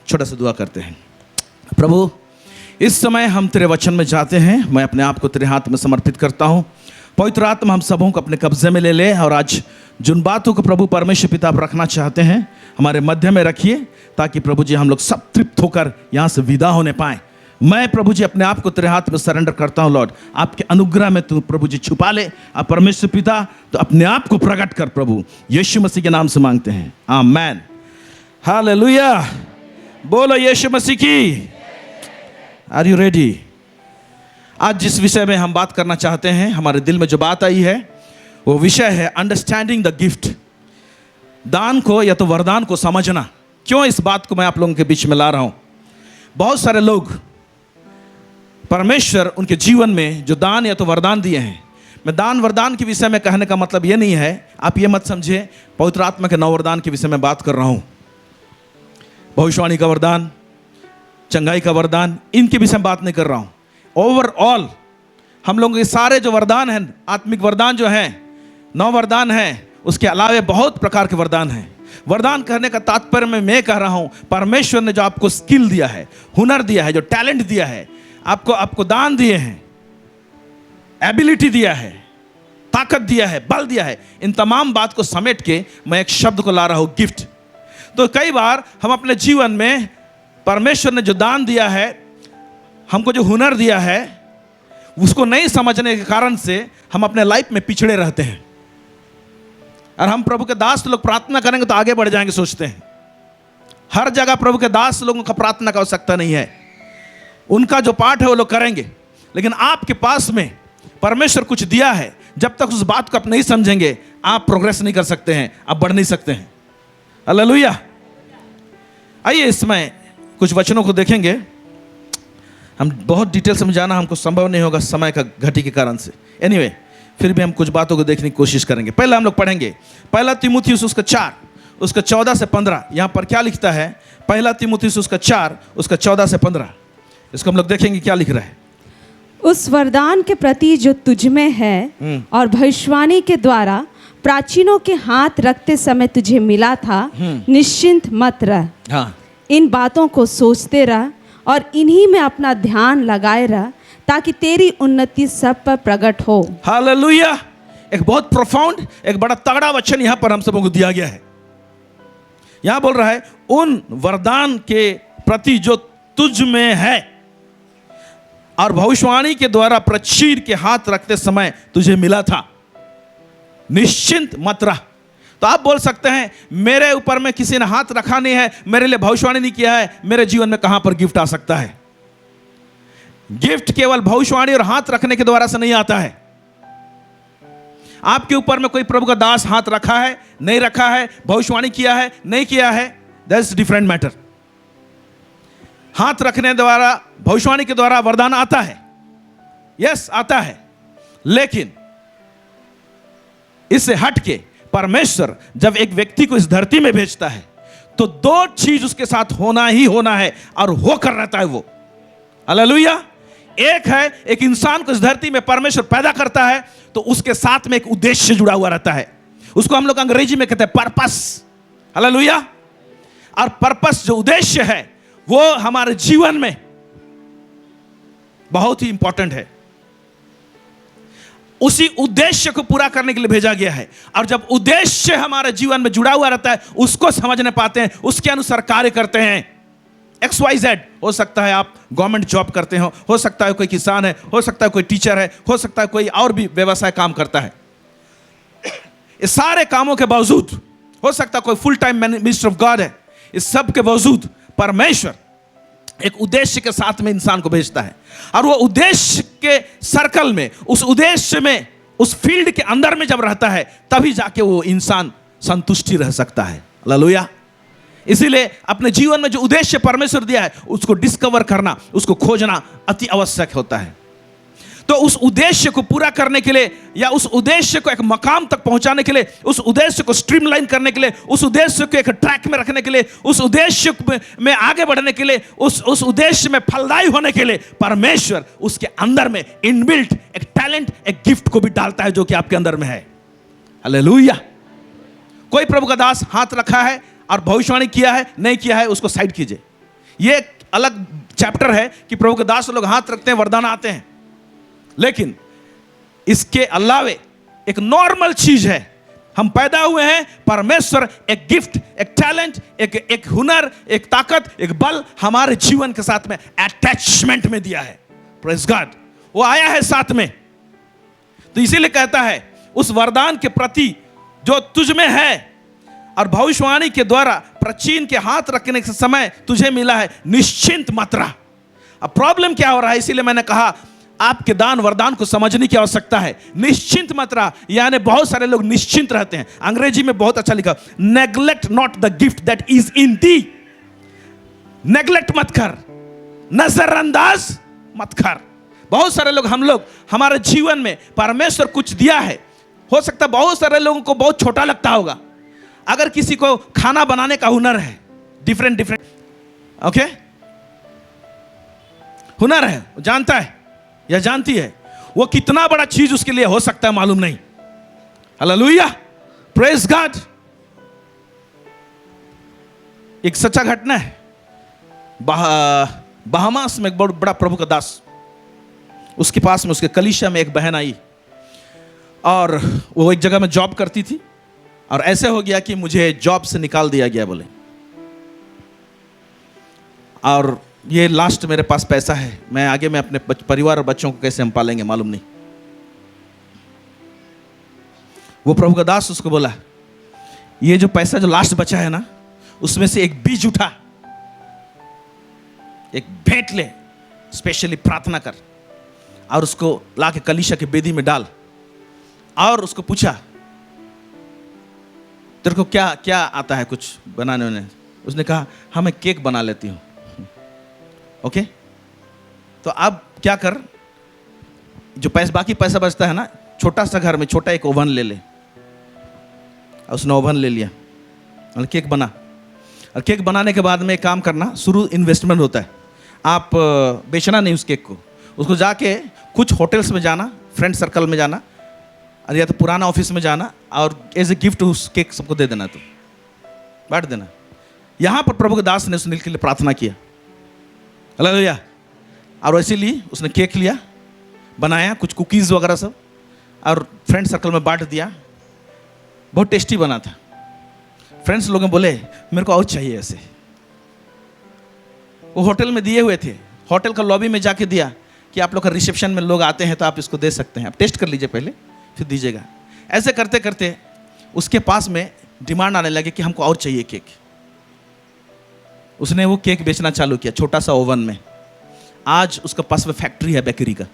छोटा सा दुआ करते हैं। प्रभु इस समय हम तेरे वचन में जाते हैं, मैं अपने आप को तेरे हाथ में समर्पित करता हूँ। पवित्र आत्मा हम सबों को अपने कब्जे में ले ले और आज जिन बातों को प्रभु परमेश्वर पिता आप रखना चाहते हैं हमारे मध्य में रखिए, ताकि प्रभु जी हम लोग सब तृप्त होकर यहाँ से विदा होने पाएँ। मैं प्रभु जी अपने आप को तेरे हाथ में सरेंडर करता हूँ लॉर्ड। आपके अनुग्रह में तू प्रभु जी छुपा ले। आप परमेश्वर पिता तो अपने आप को प्रकट कर प्रभु, यीशु मसीह के नाम से मांगते हैं, आमीन। हालेलुया, बोलो यीशु मसीह की। Are you ready? आज जिस विषय में हम बात करना चाहते हैं, हमारे दिल में जो बात आई है वो विषय है अंडरस्टैंडिंग द गिफ्ट। दान को या तो वरदान को समझना। क्यों इस बात को मैं आप लोगों के बीच में ला रहा हूं? बहुत सारे लोग परमेश्वर उनके जीवन में जो दान या तो वरदान दिए हैं, मैं दान वरदान के विषय में कहने का मतलब ये नहीं है, आप ये मत समझे पवित्र आत्मा के 9 वरदान के विषय में बात कर रहा हूं। भविष्यवाणी का वरदान, चंगाई का वरदान, इनके विषय में बात नहीं कर रहा हूं। ओवरऑल हम लोगों के सारे जो वरदान हैं, आत्मिक वरदान जो हैं, 9 वरदान हैं, उसके अलावा बहुत प्रकार के वरदान हैं। वरदान करने का तात्पर्य मैं कह रहा हूं, परमेश्वर ने जो आपको स्किल दिया है, हुनर दिया है, जो टैलेंट दिया है, आपको दान दिए हैं, एबिलिटी दिया है, ताकत दिया है, बल दिया है, इन तमाम बात को समेट के मैं एक शब्द को ला रहा हूं, गिफ्ट। तो कई बार हम अपने जीवन में परमेश्वर ने जो दान दिया है, हमको जो हुनर दिया है, उसको नहीं समझने के कारण से हम अपने लाइफ में पिछड़े रहते हैं। और हम प्रभु के दास लोग प्रार्थना करेंगे तो आगे बढ़ जाएंगे सोचते हैं। हर जगह प्रभु के दास लोगों का प्रार्थना का आवश्यकता नहीं है, उनका जो पाठ है वो लोग करेंगे। लेकिन आपके पास में परमेश्वर कुछ दिया है, जब तक उस बात को आप नहीं समझेंगे आप प्रोग्रेस नहीं कर सकते हैं, आप बढ़ नहीं सकते हैं। हालेलुया। आइए इसमें कुछ वचनों को देखेंगे। हम बहुत डिटेल समझाना हमको संभव नहीं होगा समय का घटी के कारण से। एनीवे, फिर भी हम कुछ बातों को देखने की कोशिश करेंगे। पहले हम लोग पढ़ेंगे 1 तीमुथियुस उसका 4 उसका 14 से 15। यहाँ पर क्या लिखता है? 1 तीमुथियुस उसका 4 उसका 14 से 15। इसको हम लोग देखेंगे क्या लिख रहा है। उस वरदान के प्रति जो तुझ में है और भविष्यवाणी के द्वारा प्राचीनों के हाथ रखते समय तुझे मिला था, निश्चिंत मत रह। हाँ, इन बातों को सोचते रह और इन्हीं में अपना ध्यान लगाए रह, ताकि तेरी उन्नति सब पर प्रकट हो। हालेलुया। एक बहुत प्रोफाउंड, एक बड़ा तगड़ा वचन यहां पर हम सबों को दिया गया है। यहां बोल रहा है उन वरदान के प्रति जो तुझ में है और भविष्यवाणी के द्वारा प्राचीन के हाथ रखते समय तुझे मिला था, निश्चिंत मत रह। तो आप बोल सकते हैं मेरे ऊपर में किसी ने हाथ रखा नहीं है, मेरे लिए भविष्यवाणी नहीं किया है, मेरे जीवन में कहां पर गिफ्ट आ सकता है? गिफ्ट केवल भविष्यवाणी और हाथ रखने के द्वारा से नहीं आता है। आपके ऊपर में कोई प्रभु का दास हाथ रखा है, नहीं रखा है, भविष्यवाणी किया है, नहीं किया है, दैट्स डिफरेंट मैटर। हाथ रखने द्वारा, भविष्यवाणी के द्वारा वरदान आता है, यस आता है, लेकिन इससे हटके परमेश्वर जब एक व्यक्ति को इस धरती में भेजता है तो दो चीज उसके साथ होना ही होना है और होकर रहता है वो। हालेलुया। एक है, एक इंसान को इस धरती में परमेश्वर पैदा करता है तो उसके साथ में एक उद्देश्य जुड़ा हुआ रहता है, उसको हम लोग अंग्रेजी में कहते हैं पर्पस। हालेलुया। और पर्पस जो उद्देश्य है वो हमारे जीवन में बहुत ही इंपॉर्टेंट है। उसी उद्देश्य को पूरा करने के लिए भेजा गया है, और जब उद्देश्य हमारे जीवन में जुड़ा हुआ रहता है उसको समझने पाते हैं, उसके अनुसार कार्य करते हैं। XYZ, हो सकता है आप गवर्नमेंट जॉब करते हो सकता है कोई किसान है, हो सकता है कोई टीचर है, हो सकता है कोई और भी व्यवसाय काम करता है। इस सारे कामों के बावजूद, हो सकता है कोई full time minister of God है, इस सब के बावजूद परमेश्वर एक उद्देश्य के साथ में इंसान को भेजता है, और वो उद्देश्य के सर्कल में, उस उद्देश्य में, उस फील्ड के अंदर में जब रहता है तभी जाके वो इंसान संतुष्टि रह सकता है। हालेलुया। इसीलिए अपने जीवन में जो उद्देश्य परमेश्वर दिया है उसको डिस्कवर करना, उसको खोजना अति आवश्यक होता है। तो उस उद्देश्य को पूरा करने के लिए, या उस उद्देश्य को एक मकाम तक पहुंचाने के लिए, उस उद्देश्य को स्ट्रीमलाइन करने के लिए, उस उद्देश्य को एक ट्रैक में रखने के लिए, उस उद्देश्य में आगे बढ़ने के लिए, उस उद्देश्य में फलदायी होने के लिए परमेश्वर उसके अंदर में इनबिल्ट एक टैलेंट, एक गिफ्ट को भी डालता है जो कि आपके अंदर में है। हालेलुया। कोई प्रभु का दास हाथ रखा है और भविष्यवाणी किया है, नहीं किया है, उसको साइड कीजिए। यह एक अलग चैप्टर है कि प्रभु के दास लोग हाथ रखते हैं, वरदान आते हैं, लेकिन इसके अलावे एक नॉर्मल चीज है, हम पैदा हुए हैं, परमेश्वर एक गिफ्ट, एक टैलेंट, एक हुनर, एक ताकत, एक बल हमारे जीवन के साथ में अटैचमेंट में दिया है। प्रेज़ गॉड, वो आया है साथ में। तो इसीलिए कहता है उस वरदान के प्रति जो तुझ में है और भविष्यवाणी के द्वारा प्राचीन के हाथ रखने के समय तुझे मिला है, निश्चिंत मत रह। अब प्रॉब्लम क्या हो रहा है, इसीलिए मैंने कहा आपके दान वरदान को समझने की आवश्यकता है। निश्चिंत मत रह, यानी बहुत सारे लोग निश्चिंत रहते हैं। अंग्रेजी में बहुत अच्छा लिखा, neglect not the gift that is in the. Neglect मत कर, नजरअंदाज मत कर। बहुत सारे लोग, हम लोग हमारे जीवन में परमेश्वर कुछ दिया है, हो सकता है बहुत सारे लोगों को बहुत छोटा लगता होगा। अगर किसी को खाना बनाने का हुनर है, डिफरेंट ओके हुनर है, जानता है या जानती है, वो कितना बड़ा चीज उसके लिए हो सकता है मालूम नहीं। Hallelujah, praise God. एक सच्चा घटना है, बहामास में एक बहुत बड़ा प्रभु का दास, उसके पास में उसके कलीसिया में एक बहन आई और वो एक जगह में जॉब करती थी, और ऐसे हो गया कि मुझे जॉब से निकाल दिया गया बोले, और ये लास्ट मेरे पास पैसा है, मैं आगे में अपने परिवार और बच्चों को कैसे हम पालेंगे मालूम नहीं। वो प्रभु का दास उसको बोला, ये जो पैसा जो लास्ट बचा है ना, उसमें से एक बीज उठा, एक भेंट ले, स्पेशली प्रार्थना कर, और उसको लाके कलीसिया के बेदी में डाल, और उसको पूछा तेरे को क्या क्या आता है कुछ बनाने में। उसने कहा हाँ मैं केक बना लेती हूँ। ओके, तो अब क्या कर, जो बाकी पैसा बचता है ना, छोटा सा घर में छोटा एक ओवन ले ले। उसने ओवन ले लिया और केक बना, और केक बनाने के बाद में काम करना, शुरू इन्वेस्टमेंट होता है, आप बेचना नहीं उस केक को, उसको जाके कुछ होटल्स में जाना, फ्रेंड सर्कल में जाना, और या तो पुराना ऑफिस में जाना और एज ए गिफ्ट उस केक सबको दे देना, तो बांट देना। यहाँ पर प्रभु के दास ने सुनील के लिए प्रार्थना किया, हालेलुया। और वैसे लिए उसने केक लिया, बनाया कुछ कुकीज़ वगैरह सब, और फ्रेंड सर्कल में बांट दिया। बहुत टेस्टी बना था। फ्रेंड्स लोग बोले मेरे को और चाहिए ऐसे। वो होटल में दिए हुए थे, होटल का लॉबी में जाके दिया कि आप लोग का रिसेप्शन में लोग आते हैं तो आप इसको दे सकते हैं, आप टेस्ट कर लीजिए पहले फिर दीजिएगा। ऐसे करते करते उसके पास में डिमांड आने लगे कि हमको और चाहिए केक। उसने वो केक बेचना चालू किया छोटा सा ओवन में। आज उसके पास में फैक्ट्री है बेकरी का।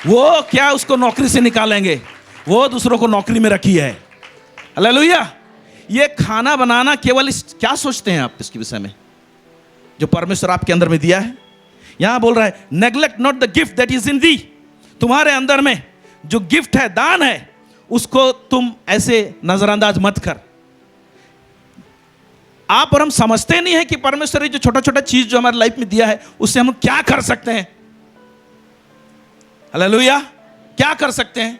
वो क्या उसको नौकरी से निकालेंगे, वो दूसरों को नौकरी में रखी है, हालेलुया। ये खाना बनाना केवल क्या सोचते हैं आप इसके विषय में, जो परमेश्वर आपके अंदर में दिया है। यहां बोल रहा है neglect not the gift that is in thee. तुम्हारे अंदर में जो गिफ्ट है, दान है, उसको तुम ऐसे नजरअंदाज मत कर। आप और हम समझते नहीं है कि परमेश्वर जो छोटा छोटा चीज जो हमारे लाइफ में दिया है उससे हम क्या कर सकते हैं, हालेलुया। क्या कर सकते हैं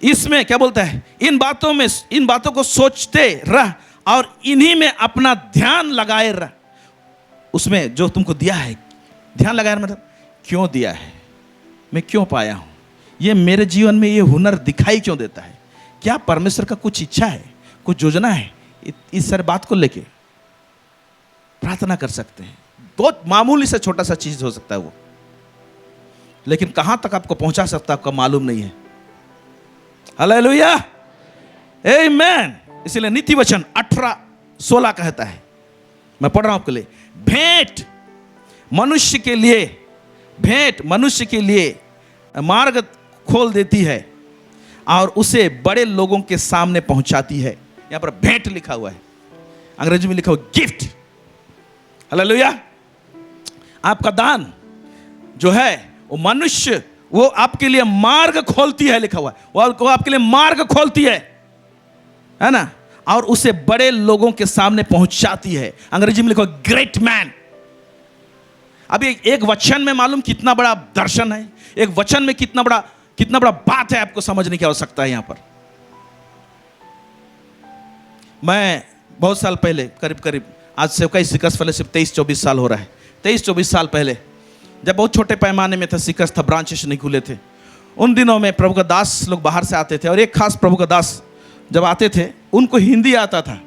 इसमें, क्या बोलता है, इन बातों को सोचते रह और इन्हीं में अपना ध्यान लगाए रह। उसमें जो तुमको दिया है ध्यान लगाए, मतलब क्यों दिया है, मैं क्यों पाया हूं, ये मेरे जीवन में ये हुनर दिखाई क्यों देता है, क्या परमेश्वर का कुछ इच्छा है, कुछ योजना है। इस सारी बात को लेके प्रार्थना कर सकते हैं। बहुत मामूली से छोटा सा चीज हो सकता है वो, लेकिन कहां तक आपको पहुंचा सकता है आपका मालूम नहीं है, हालेलुया, आमेन। इसलिए नीति वचन 18:16 कहता है, मैं पढ़ रहा हूं आपके लिए, भेंट मनुष्य के लिए मार्ग खोल देती है और उसे बड़े लोगों के सामने पहुंचाती है। यहां पर भेंट लिखा हुआ है, अंग्रेजी में लिखा हुआ गिफ्ट, हालेलुया। आपका दान जो है वो मनुष्य, वो आपके लिए मार्ग खोलती है, लिखा हुआ है, वो आपके लिए मार्ग खोलती है ना, और उसे बड़े लोगों के सामने पहुंचाती है। अंग्रेजी में लिखा हुआ ग्रेट मैन। अभी एक वचन में मालूम कितना बड़ा दर्शन है, एक वचन में कितना बड़ा बात है, आपको समझने की आवश्यकता है। यहां पर मैं बहुत साल पहले, करीब आज से कई सीकर्स फेलोशिप 23-24 साल हो रहा है, 23-24 साल पहले, जब बहुत छोटे पैमाने में था, सीकर्स था, ब्रांचेस नहीं खुले थे, उन दिनों में प्रभु का दास लोग बाहर से आते थे, और एक खास प्रभु का दास जब आते थे उनको हिंदी आता था,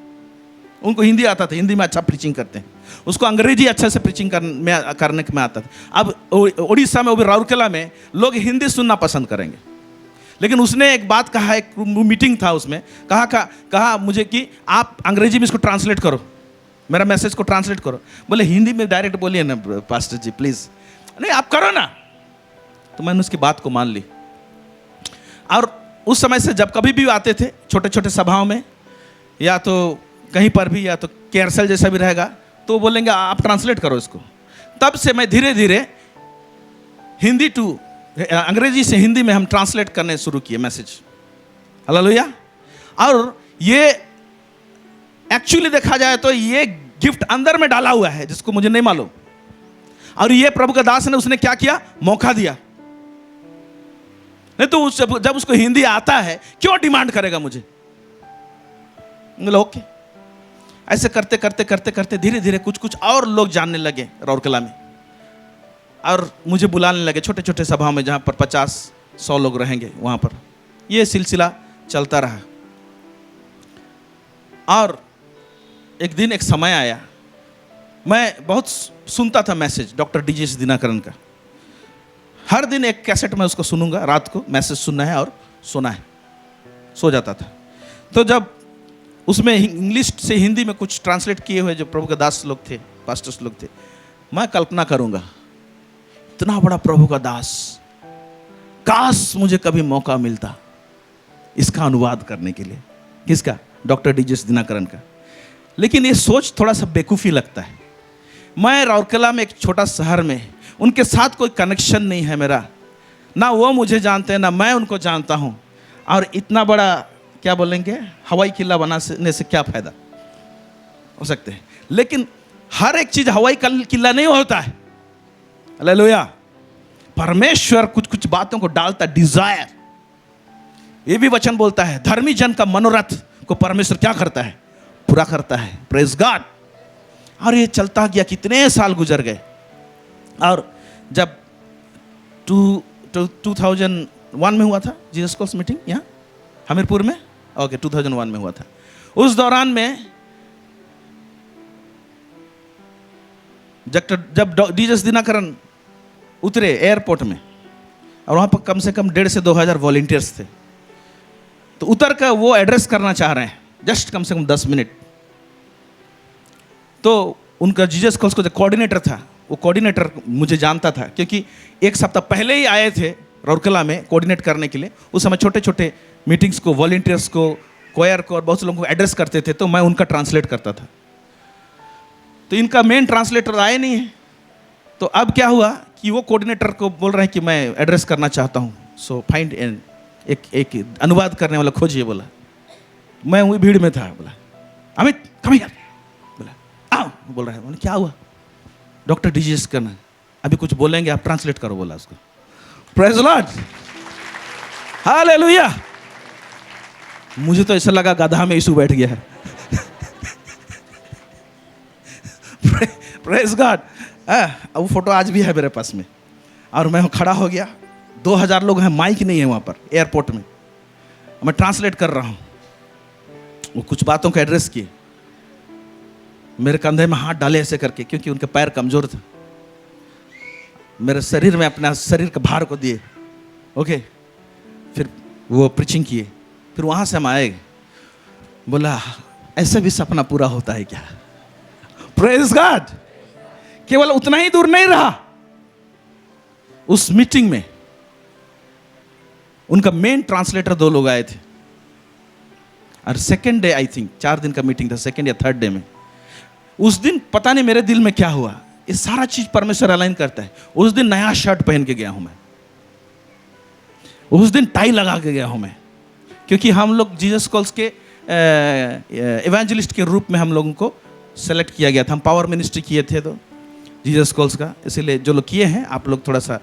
हिंदी में अच्छा प्रीचिंग करते हैं, उसको अंग्रेजी अच्छे से प्रीचिंग करने में आता था। अब उड़ीसा में, वो भी राउरकेला में, लोग हिंदी सुनना पसंद करेंगे, लेकिन उसने एक बात कहा, एक मीटिंग था उसमें, कहा मुझे कि आप अंग्रेजी में इसको ट्रांसलेट करो, मेरा मैसेज को ट्रांसलेट करो। बोले हिंदी में डायरेक्ट बोलिए ना पास्टर जी प्लीज। नहीं आप करो ना। तो मैंने उसकी बात को मान ली, और उस समय से जब कभी भी आते थे छोटे छोटे सभाओं में, या तो कहीं पर भी, या तो केरसल जैसा भी रहेगा, तो बोलेंगे आप ट्रांसलेट करो इसको। तब से मैं धीरे धीरे अंग्रेजी से हिंदी में हम ट्रांसलेट करने शुरू किए मैसेज, हालेलुया। और ये एक्चुअली देखा जाए तो ये गिफ्ट अंदर में डाला हुआ है जिसको मुझे नहीं मालूम, और ये प्रभु का दास ने, उसने क्या किया, मौका दिया। नहीं तो जब उसको हिंदी आता है क्यों डिमांड करेगा मुझे, ओके। ऐसे करते करते धीरे धीरे कुछ और लोग जानने लगे राउरकेला में, और मुझे बुलाने लगे छोटे छोटे सभाओं में, जहां पर 50-100 लोग रहेंगे, वहां पर ये सिलसिला चलता रहा। और एक दिन एक समय आया, मैं बहुत सुनता था मैसेज डॉक्टर डीजे दिनाकरन का, हर दिन एक कैसेट में उसको सुनूंगा, रात को मैसेज सुनना है और सोना है, सो जाता था। तो जब उसमें इंग्लिश से हिंदी में कुछ ट्रांसलेट किए हुए जो प्रभु के दास लोग थे, पास्टर्स लोग थे, मैं कल्पना करूंगा इतना बड़ा प्रभु का दास, काश मुझे कभी मौका मिलता इसका अनुवाद करने के लिए। किसका? डॉक्टर डीजे दिनाकरन का। लेकिन ये सोच थोड़ा सा बेवकूफ़ी लगता है। मैं राउरकेला में एक छोटा शहर में, उनके साथ कोई कनेक्शन नहीं है मेरा, ना वो मुझे जानते हैं ना मैं उनको जानता हूँ, और इतना बड़ा क्या बोलेंगे हवाई किला बनाने से क्या फ़ायदा हो सकते हैं। लेकिन हर एक चीज़ हवाई किला नहीं होता है, हालेलुया। परमेश्वर कुछ कुछ बातों को डालता, डिजायर। ये भी वचन बोलता है धर्मी जन का मनोरथ को परमेश्वर क्या करता है, पूरा करता है। Praise God. और ये चलता गया, कितने साल गुजर गए। और जब 2001 में हुआ था जीसस कॉल्स मीटिंग यहाँ हमीरपुर में, ओके 2001 में हुआ था। उस दौरान में जब डीजस दिनाकरण उतरे एयरपोर्ट में, और वहाँ पर कम से कम 1,500 से 2,000 वॉलंटियर्स थे, तो उतर कर वो एड्रेस करना चाह रहे हैं, जस्ट कम से कम 10 मिनट। तो उनका जीसस कॉल्स का जो कोऑर्डिनेटर था, वो कोऑर्डिनेटर मुझे जानता था, क्योंकि एक सप्ताह पहले ही आए थे राउरकेला में कोऑर्डिनेट करने के लिए। उस समय छोटे छोटे मीटिंग्स को, वॉलंटियर्स को, क्वायर को और बहुत से लोगों को एड्रेस करते थे, तो मैं उनका ट्रांसलेट करता था। तो इनका मेन ट्रांसलेटर आए नहीं है। तो अब क्या हुआ कि वो कोऑर्डिनेटर को बोल रहे हैं कि मैं एड्रेस करना चाहता हूँ, सो फाइंड एक अनुवाद करने वाला खोजिए। बोला मैं वही भीड़ में था। बोला अमित कम हियर। बोला आओ। बोल रहा है, बोले क्या हुआ? डॉक्टर डीजीएस करना, अभी कुछ बोलेंगे, आप ट्रांसलेट करो। बोला उसको। Praise Lord, hallelujah. मुझे तो ऐसा लगा गधा में यीशु बैठ गया है। Praise God. वो फोटो आज भी है मेरे पास में। और मैं खड़ा हो गया, 2000 लोग हैं, माइक नहीं है वहाँ पर एयरपोर्ट में, मैं ट्रांसलेट कर रहा हूँ। वो कुछ बातों को एड्रेस किए, मेरे कंधे में हाथ डाले ऐसे करके, क्योंकि उनके पैर कमजोर थे। मेरे शरीर में अपना शरीर के भार को दिए। ओके, फिर वो प्रीचिंग किए। फिर वहाँ से हम आए। बोला ऐसा भी सपना पूरा होता है क्या? Praise God. केवल उतना ही दूर नहीं रहा, उस मीटिंग में उनका मेन ट्रांसलेटर 2 लोग आए थे। और सेकेंड डे, आई थिंक 4 दिन का मीटिंग था, सेकेंड या थर्ड डे में, उस दिन पता नहीं मेरे दिल में क्या हुआ, ये सारा चीज परमेश्वर अलाइन करता है। उस दिन नया शर्ट पहन के गया हूं मैं, उस दिन टाई लगा के गया हूं मैं, क्योंकि हम लोग जीसस कॉल्स के इवेंजलिस्ट के रूप में हम लोगों को सेलेक्ट किया गया था। हम पावर मिनिस्ट्री किए थे तो जीसस कॉल्स का, इसीलिए जो लोग किए हैं आप लोग थोड़ा सा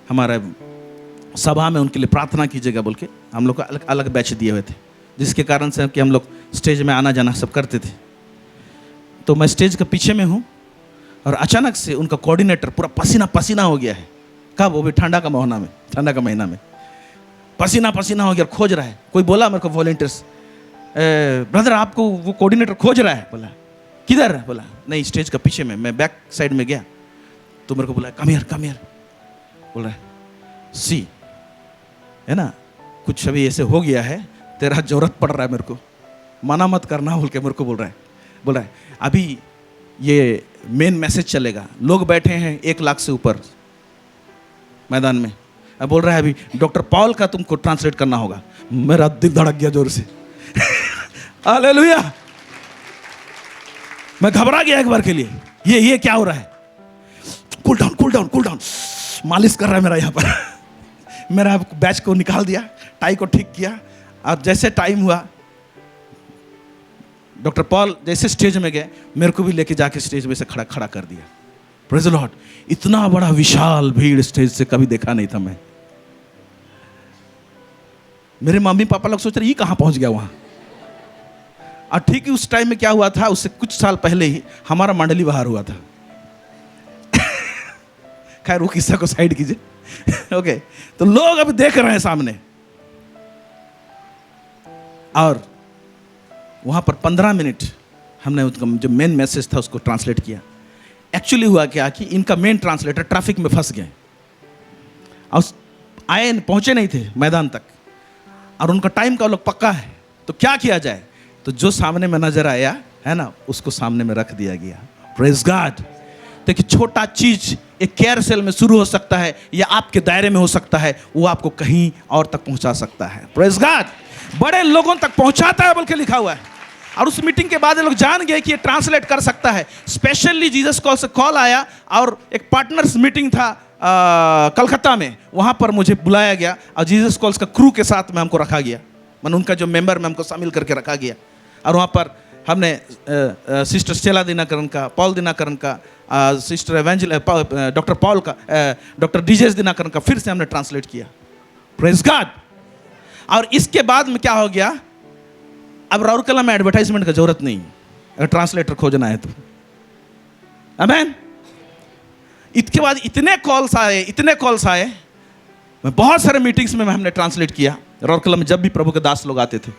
हमारा सभा में उनके लिए प्रार्थना कीजिएगा बोल के हम लोग को अलग अलग बैच दिए हुए थे, जिसके कारण से कि हम लोग स्टेज में आना जाना सब करते थे। तो मैं स्टेज के पीछे में हूँ और अचानक से उनका कोऑर्डिनेटर पूरा पसीना पसीना हो गया है। कब? वो भी ठंडा का महीना में, ठंडा का महीना में पसीना पसीना हो गया, खोज रहा है। कोई बोला मेरे को वॉलंटियर्स, ब्रदर आपको वो कोऑर्डिनेटर खोज रहा है। बोला किधर? बोला नहीं स्टेज का पीछे में। मैं बैक साइड में गया तो मेरे को बोला कम हियर कम हियर। बोल रहा है सी है ना, कुछ अभी ऐसे हो गया है, तेरा जरूरत पड़ रहा है मेरे को, मना मत करना बोल के मेरे को बोल रहा है अभी ये मेन मैसेज चलेगा, लोग बैठे हैं 1 लाख से ऊपर मैदान में। अब बोल रहा है अभी डॉक्टर पॉल का तुमको ट्रांसलेट करना होगा। मेरा दिल धड़क गया जोर से। हालेलुया। मैं घबरा गया एक बार के लिए, ये क्या हो रहा है? Cool down cool down cool down. मालिश कर रहा है मेरा यहाँ पर। मेरा बैच को निकाल दिया, टाई को ठीक किया, और जैसे टाइम हुआ डॉक्टर पॉल जैसे स्टेज में गए, मेरे को भी लेके जाके स्टेज में से खड़ा कर दिया। Praise the Lord. इतना बड़ा विशाल भीड़ स्टेज से कभी देखा नहीं था मैं। मेरे मम्मी पापा लोग सोच रहे ये कहाँ पहुंच गया वहां। और ठीक ही उस टाइम में क्या हुआ था, उससे कुछ साल पहले ही हमारा मंडली बाहर हुआ था। खैर वो किस्सा को साइड कीजिए। ओके, तो लोग अभी देख रहे हैं सामने, और वहां पर 15 मिनट हमने उसका जो मेन मैसेज था उसको ट्रांसलेट किया। एक्चुअली हुआ क्या कि इनका मेन ट्रांसलेटर ट्रैफिक में फंस गए और पहुंचे नहीं थे मैदान तक, और उनका टाइम का लोग पक्का है। तो क्या किया जाए, तो जो सामने में नजर आया है ना, उसको सामने में रख दिया गया। Praise God. देखिए छोटा चीज एक केयर सेल में शुरू हो सकता है या आपके दायरे में हो सकता है, वो आपको कहीं और तक पहुंचा सकता है। Praise God. बड़े लोगों तक पहुंचाता है बोल के लिखा हुआ है। और उस मीटिंग के बाद ये लोग जान गए कि ये ट्रांसलेट कर सकता है। स्पेशली जीसस कॉल से कॉल आया, और एक पार्टनर्स मीटिंग था कलकत्ता में, वहां पर मुझे बुलाया गया और जीसस कॉल्स का क्रू के साथ में हमको रखा गया। मैंने उनका जो मेंबर में हमको शामिल करके रखा गया, और वहां पर हमने सिस्टर स्टेला दिनाकरन का, पॉल दिनाकरन का, सिस्टर एवेंजल डॉक्टर पॉल का, डॉक्टर डीजेस दिनाकरन का फिर से हमने ट्रांसलेट किया। Praise God. और इसके बाद में क्या हो गया, अब राउरकेला में एडवर्टाइजमेंट का जरूरत नहीं अगर ट्रांसलेटर खोजना है तो। आमेन। इसके बाद इतने कॉल्स आए, मैं बहुत सारे मीटिंग्स में हमने ट्रांसलेट किया राउरकेला में, जब भी प्रभु के दास लोग आते थे,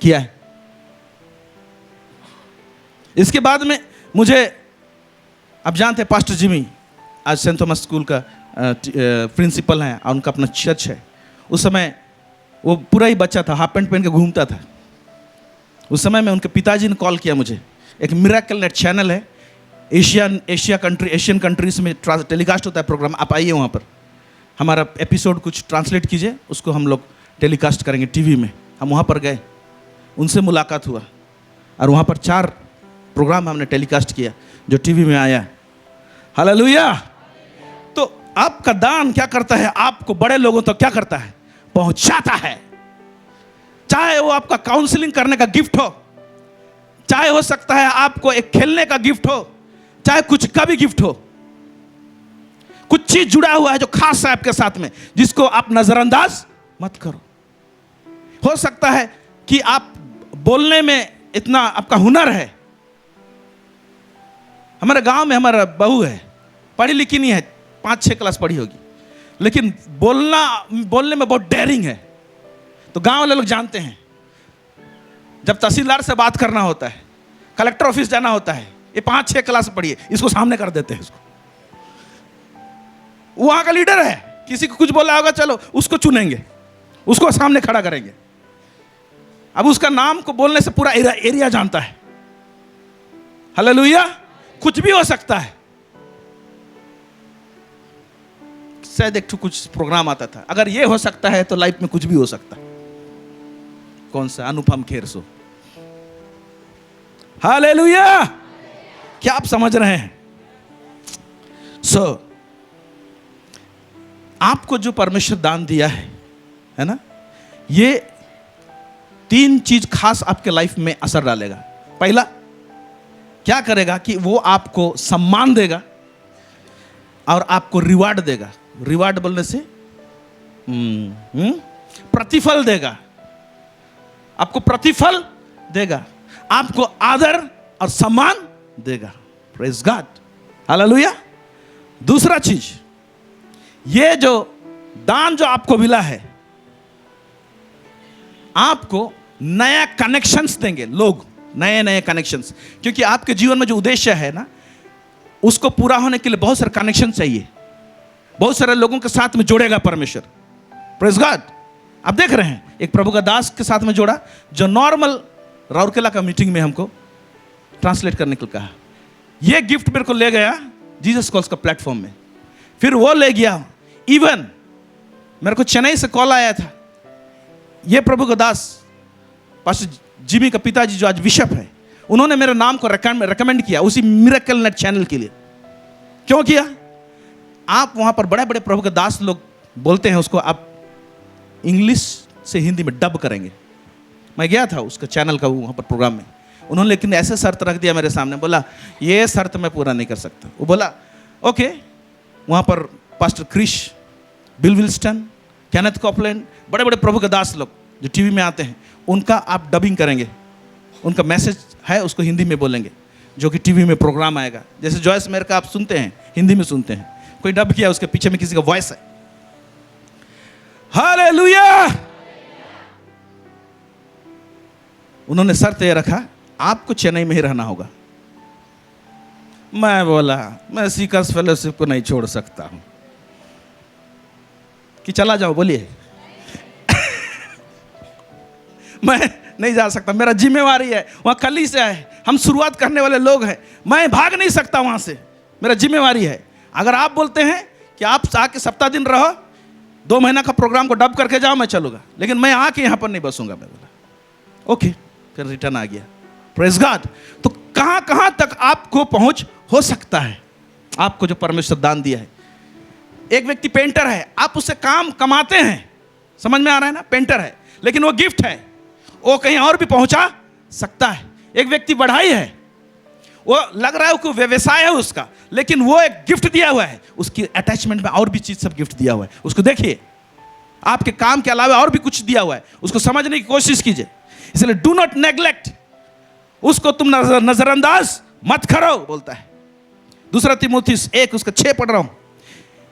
किया है। इसके बाद में मुझे, आप जानते हैं पास्टर जिमी आज सेंट थॉमस स्कूल का प्रिंसिपल हैं और उनका अपना चर्च है। उस समय वो पूरा ही बच्चा था, हाफ पैंट पहन के घूमता था। उस समय में उनके पिताजी ने कॉल किया मुझे, एक मिरेकल नेट चैनल है, एशियन कंट्रीज में टेलीकास्ट होता है प्रोग्राम, आप आइए वहाँ पर, हमारा एपिसोड कुछ ट्रांसलेट कीजिए, उसको हम लोग टेलीकास्ट करेंगे टीवी में। हम वहाँ पर गए, उनसे मुलाकात हुआ और वहाँ पर 4 प्रोग्राम हमने टेलीकास्ट किया जो टीवी में आया। हालेलुया। तो आपका दान क्या करता है, आपको बड़े लोगों तक क्या करता है, पहुंचाता है। चाहे वो आपका काउंसलिंग करने का गिफ्ट हो, चाहे हो सकता है आपको एक खेलने का गिफ्ट हो, चाहे कुछ का भी गिफ्ट हो, कुछ चीज जुड़ा हुआ है जो खास है आपके साथ में, जिसको आप नजरअंदाज मत करो। हो सकता है कि आप बोलने में इतना आपका हुनर है। हमारे गांव में हमारा बहू है, पढ़ी लिखी नहीं है, 5-6 क्लास पढ़ी होगी, लेकिन बोलने में बहुत डेयरिंग है। तो गांव वाले लोग जानते हैं, जब तहसीलदार से बात करना होता है, कलेक्टर ऑफिस जाना होता है, ये 5-6 क्लास पढ़ी है, इसको सामने कर देते हैं। इसको वहां का लीडर है, किसी को कुछ बोला होगा, चलो उसको चुनेंगे, उसको सामने खड़ा करेंगे। अब उसका नाम को बोलने से पूरा एरिया जानता है। हालेलुया। कुछ भी हो सकता है। शायद एक कुछ प्रोग्राम आता था, अगर ये हो सकता है तो लाइफ में कुछ भी हो सकता है। कौन सा, अनुपम खेर शो। हालेलुया। क्या आप समझ रहे हैं? आपको जो परमेश्वर दान दिया है ना, ये 3 चीज खास आपके लाइफ में असर डालेगा। पहला क्या करेगा कि वो आपको सम्मान देगा और आपको रिवार्ड देगा। रिवार्ड बोलने से प्रतिफल देगा, आपको प्रतिफल देगा, आपको आदर और सम्मान देगा। Praise God. हालेलुया। दूसरा चीज, ये जो दान जो आपको मिला है, आपको नया कनेक्शंस देंगे लोग, नए कनेक्शंस। क्योंकि आपके जीवन में जो उद्देश्य है ना, उसको पूरा होने के लिए बहुत सारे कनेक्शन चाहिए, बहुत सारे लोगों के साथ में जोड़ेगा परमेश्वर। Praise God. आप देख रहे हैं, एक प्रभु का दास के साथ में जोड़ा, जो नॉर्मल राउरकेला का मीटिंग में हमको ट्रांसलेट करने को कहा। ये गिफ्ट मेरे को ले गया जीसस कॉल्स का प्लेटफॉर्म में, फिर वो ले गया। इवन मेरे को चेन्नई से कॉल आया था, ये प्रभु का दास पास्टर जिमी का पिताजी जो आज बिशप है, उन्होंने मेरे नाम को रेकमेंड किया उसी मिरेकल नेट चैनल के लिए। क्यों किया? आप वहां पर बड़े बड़े प्रभु के दास लोग बोलते हैं, उसको आप इंग्लिश से हिंदी में डब करेंगे। मैं गया था उसका चैनल का वहां पर प्रोग्राम में, उन्होंने लेकिन ऐसे शर्त रख दिया मेरे सामने, बोला ये शर्त मैं पूरा नहीं कर सकता। वो बोला ओके। वहां पर pastor Chris, Bill Winston, Kenneth Copeland, बड़े बड़े प्रभु के दास लोग जो टीवी में आते हैं, उनका आप डबिंग करेंगे, उनका मैसेज है उसको हिंदी में बोलेंगे, जो कि टीवी में प्रोग्राम आएगा। जैसे जॉयस मेयर का आप सुनते हैं, हिंदी में सुनते हैं, कोई डब किया, उसके पीछे में किसी का वॉइस है। हालेलुया। उन्होंने शर्त ये रखा, आपको चेन्नई में ही रहना होगा। मैं बोला मैं सीकर्स फेलोशिप को नहीं छोड़ सकता हूं कि चला जाओ, बोलिए मैं नहीं जा सकता, मेरा जिम्मेवारी है, वहां कली से है, हम शुरुआत करने वाले लोग हैं, मैं भाग नहीं सकता वहां से, मेरा जिम्मेवारी है। अगर आप बोलते हैं कि आप आके सप्ताह दिन रहो, 2 महीना का प्रोग्राम को डब करके जाओ, मैं चलूंगा, लेकिन मैं आके यहां पर नहीं बसूंगा। मैं बोला ओके, फिर रिटर्न आ गया। Praise God. तो कहां कहां तक आपको पहुंच हो सकता है, आपको जो परमेश्वर दान दिया है। एक व्यक्ति पेंटर है, आप उससे काम कमाते हैं, समझ में आ रहा है ना, पेंटर है, लेकिन वो गिफ्ट है, वो कहीं और भी पहुंचा सकता है। एक व्यक्ति बढ़ाई है, वो लग रहा है कि व्यवसाय है उसका, लेकिन वो एक गिफ्ट दिया हुआ है, उसकी अटैचमेंट में और भी चीज सब गिफ्ट दिया हुआ है। उसको देखिए, आपके काम के अलावा और भी कुछ दिया हुआ है, उसको समझने की कोशिश कीजिए। इसलिए डू नॉट नेग्लेक्ट, उसको तुम नजरअंदाज मत करो, बोलता है। दूसरा तिमोथी 1 उसका 6 पढ़ रहा हूं।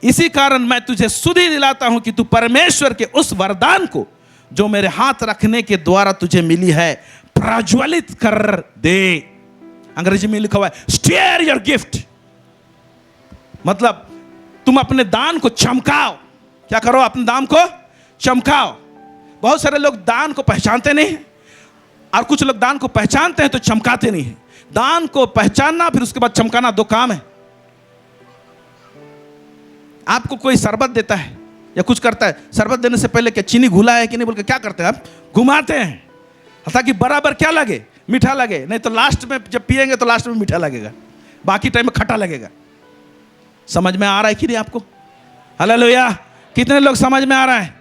इसी कारण मैं तुझे सुधि दिलाता हूं कि तू परमेश्वर के उस वरदान को जो मेरे हाथ रखने के द्वारा तुझे मिली है प्रज्वलित कर दे। अंग्रेजी में लिखा हुआ है स्टीयर योर गिफ्ट, मतलब तुम अपने दान को चमकाओ। क्या करो? अपने दान को चमकाओ। बहुत सारे लोग दान को पहचानते नहीं हैं, और कुछ लोग दान को पहचानते हैं तो चमकाते नहीं हैं। दान को पहचानना फिर उसके बाद चमकाना दो काम है। आपको कोई शरबत देता है या कुछ करता है, शरबत देने से पहले क्या चीनी घुला है कि नहीं बोल के क्या करते हैं आप? घुमाते हैं ताकि बराबर क्या लगे, मीठा लगे। नहीं तो लास्ट में जब पिएंगे तो लास्ट में मीठा लगेगा, बाकी टाइम में खट्टा लगेगा। समझ में आ रहा है कि नहीं आपको? हालेलुया! कितने लोग समझ में आ रहा है?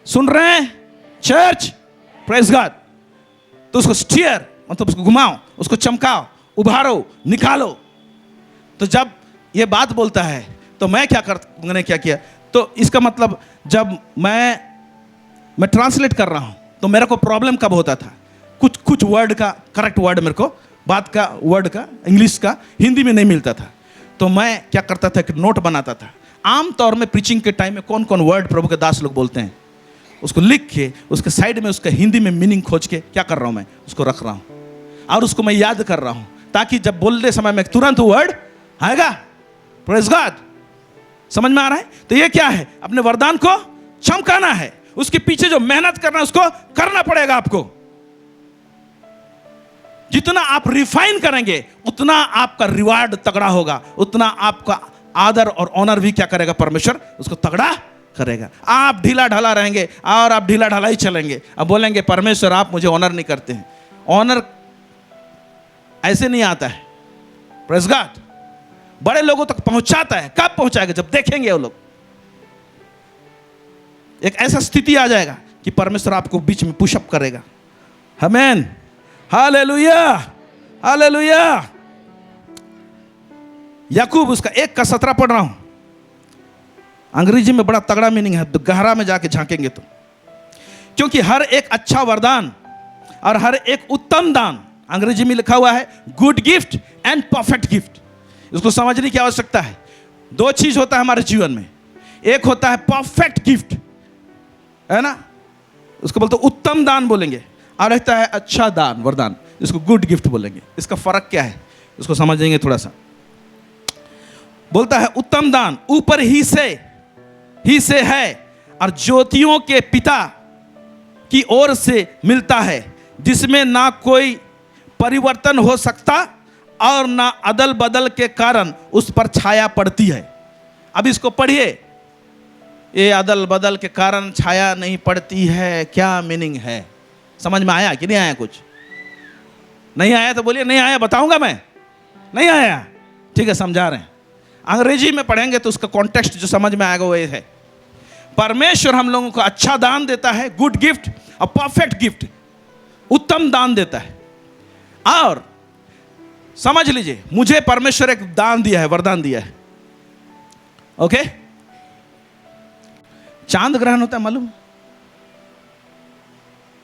सुन रहे हैं चर्च? Praise God. तो उसको स्टीयर मतलब उसको घुमाओ, उसको चमकाओ, उभारो, निकालो। तो जब ये बात बोलता है तो मैंने क्या किया, तो इसका मतलब जब मैं ट्रांसलेट कर रहा हूं तो मेरे को प्रॉब्लम कब होता था, कुछ वर्ड का करेक्ट वर्ड मेरे को, बात का वर्ड का, इंग्लिश का हिंदी में नहीं मिलता था। तो मैं क्या करता था कि नोट बनाता था। आमतौर में प्रीचिंग के टाइम में कौन कौन वर्ड प्रभु के दास लोग बोलते हैं, उसको लिख के उसके साइड में उसका हिंदी में मीनिंग खोज के क्या कर रहा हूं, मैं उसको रख रहा हूं और उसको मैं याद कर रहा हूं, ताकि जब बोलते समय में तुरंत वर्ड आएगा। Praise God. समझ में आ रहा है? तो ये क्या है? अपने वरदान को चमकाना है। उसके पीछे जो मेहनत करना है उसको करना पड़ेगा आपको। जितना आप रिफाइन करेंगे उतना आपका रिवार्ड तगड़ा होगा, उतना आपका आदर और ऑनर भी क्या करेगा? परमेश्वर उसको तगड़ा करेगा। आप ढीला ढाला रहेंगे और आप ढीला ढाला ही चलेंगे, अब बोलेंगे परमेश्वर आप मुझे ऑनर नहीं करते हैं। ऑनर ऐसे नहीं आता है। Praise God. बड़े लोगों तक पहुंचाता है। कब पहुंचाएगा? जब देखेंगे वो लोग। एक ऐसा स्थिति आ जाएगा कि परमेश्वर आपको बीच में पुशअप करेगा। आमीन, हालेलुया, हालेलुया। याकूब उसका 1:17 पढ़ रहा हूं। अंग्रेजी में बड़ा तगड़ा मीनिंग है, गहरा में जाके झांकेंगे तो। क्योंकि हर एक अच्छा वरदान और हर एक उत्तम दान, अंग्रेजी में लिखा हुआ है good gift and perfect gift. इसको समझने की आवश्यकता है। दो चीज होता है हमारे जीवन में, एक होता है परफेक्ट गिफ्ट, है ना, उसको बोलते उत्तम दान बोलेंगे, और रहता है अच्छा दान, वरदान, इसको गुड गिफ्ट बोलेंगे। इसका फर्क क्या है इसको समझेंगे थोड़ा सा। बोलता है उत्तम दान ऊपर ही से है और ज्योतियों के पिता की ओर से मिलता है, जिसमें ना कोई परिवर्तन हो सकता और ना अदल बदल के कारण उस पर छाया पड़ती है। अब इसको पढ़िए, ये अदल बदल के कारण छाया नहीं पड़ती है, क्या मीनिंग है? समझ में आया कि नहीं आया? कुछ नहीं आया तो बोलिए नहीं आया, बताऊंगा मैं। नहीं आया, ठीक है, समझा रहे हैं। अंग्रेजी में पढ़ेंगे तो उसका कॉन्टेक्स्ट जो समझ में आएगा वो ये है, परमेश्वर हम लोगों को अच्छा दान देता है, गुड गिफ्ट, और परफेक्ट गिफ्ट, उत्तम दान देता है। और समझ लीजिए, मुझे परमेश्वर एक दान दिया है, वरदान दिया है। ओके? चांद ग्रहण होता है, मालूम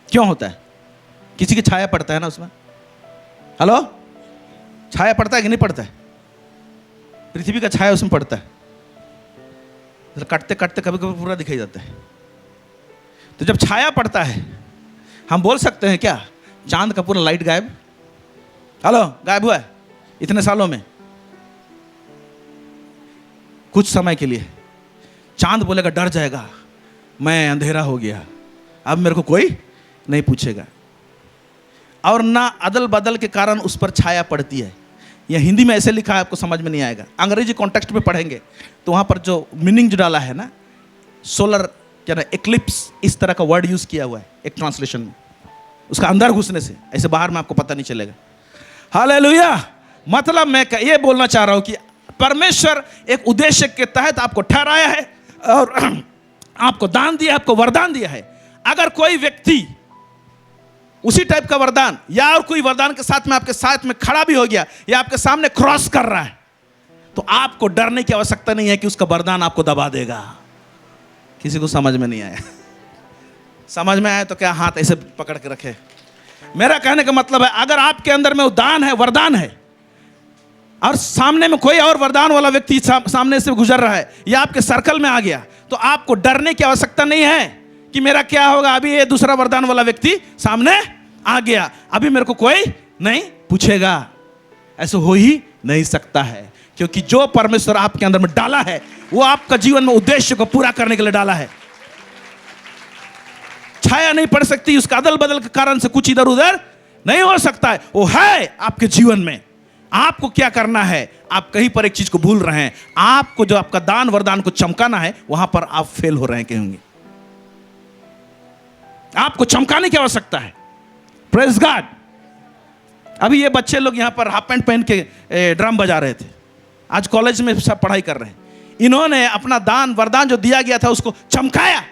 क्यों होता है? किसी की छाया पड़ता है ना उसमें। हेलो, छाया पड़ता है कि नहीं पड़ता है? पृथ्वी का छाया उसमें पड़ता है, कटते कटते कभी कभी पूरा दिखाई जाता है। तो जब छाया पड़ता है, हम बोल सकते हैं क्या चांद का पूरा लाइट गायब? हेलो, गायब हुआ है इतने सालों में? कुछ समय के लिए चांद बोलेगा, डर जाएगा, मैं अंधेरा हो गया, अब मेरे को कोई नहीं पूछेगा। और ना अदल बदल के कारण उस पर छाया पड़ती है। यह हिंदी में ऐसे लिखा है, आपको समझ में नहीं आएगा। अंग्रेजी कॉन्टेक्स्ट में पढ़ेंगे तो वहां पर जो मीनिंग जो डाला है ना, सोलर क्या ना, एक्लिप्स, इस तरह का वर्ड यूज किया हुआ है एक ट्रांसलेशन में। उसका अंदर घुसने से, ऐसे बाहर में आपको पता नहीं चलेगा। हालेलुया। मतलब मैं ये बोलना चाह रहा हूं कि परमेश्वर एक उद्देश्य के तहत आपको ठहराया है और आपको दान दिया, आपको वरदान दिया है। अगर कोई व्यक्ति उसी टाइप का वरदान या और कोई वरदान के साथ में आपके साथ में खड़ा भी हो गया या आपके सामने क्रॉस कर रहा है, तो आपको डरने की आवश्यकता नहीं है कि उसका वरदान आपको दबा देगा। किसी को समझ में नहीं आया? समझ में आया तो क्या हाथ ऐसे पकड़ के रखे। मेरा कहने का मतलब है, अगर आपके अंदर में दान है, वरदान है, और सामने में कोई और वरदान वाला व्यक्ति सामने से गुजर रहा है या आपके सर्कल में आ गया, तो आपको डरने की आवश्यकता नहीं है कि मेरा क्या होगा। अभी ये दूसरा वरदान वाला व्यक्ति सामने आ गया, अभी मेरे को कोई नहीं पूछेगा। ऐसा हो ही नहीं सकता है, क्योंकि जो परमेश्वर आपके अंदर में डाला है वो आपका जीवन में उद्देश्य को पूरा करने के लिए डाला है। छाया नहीं पड़ सकती, उसका अदल बदल के कारण से कुछ इधर उधर नहीं हो सकता है। वो है आपके जीवन में। आपको क्या करना है? आप कहीं पर एक चीज को भूल रहे हैं। आपको जो आपका दान वरदान को चमकाना है, वहां पर आप फेल हो रहे हैं कहेंगे। आपको चमकाने की आवश्यकता है। Praise God. अभी ये बच्चे लोग यहां पर हाफ पैंट पहन के ड्रम बजा रहे थे, आज कॉलेज में सब पढ़ाई कर रहे हैं। इन्होंने अपना दान वरदान जो दिया गया था उसको चमकाया।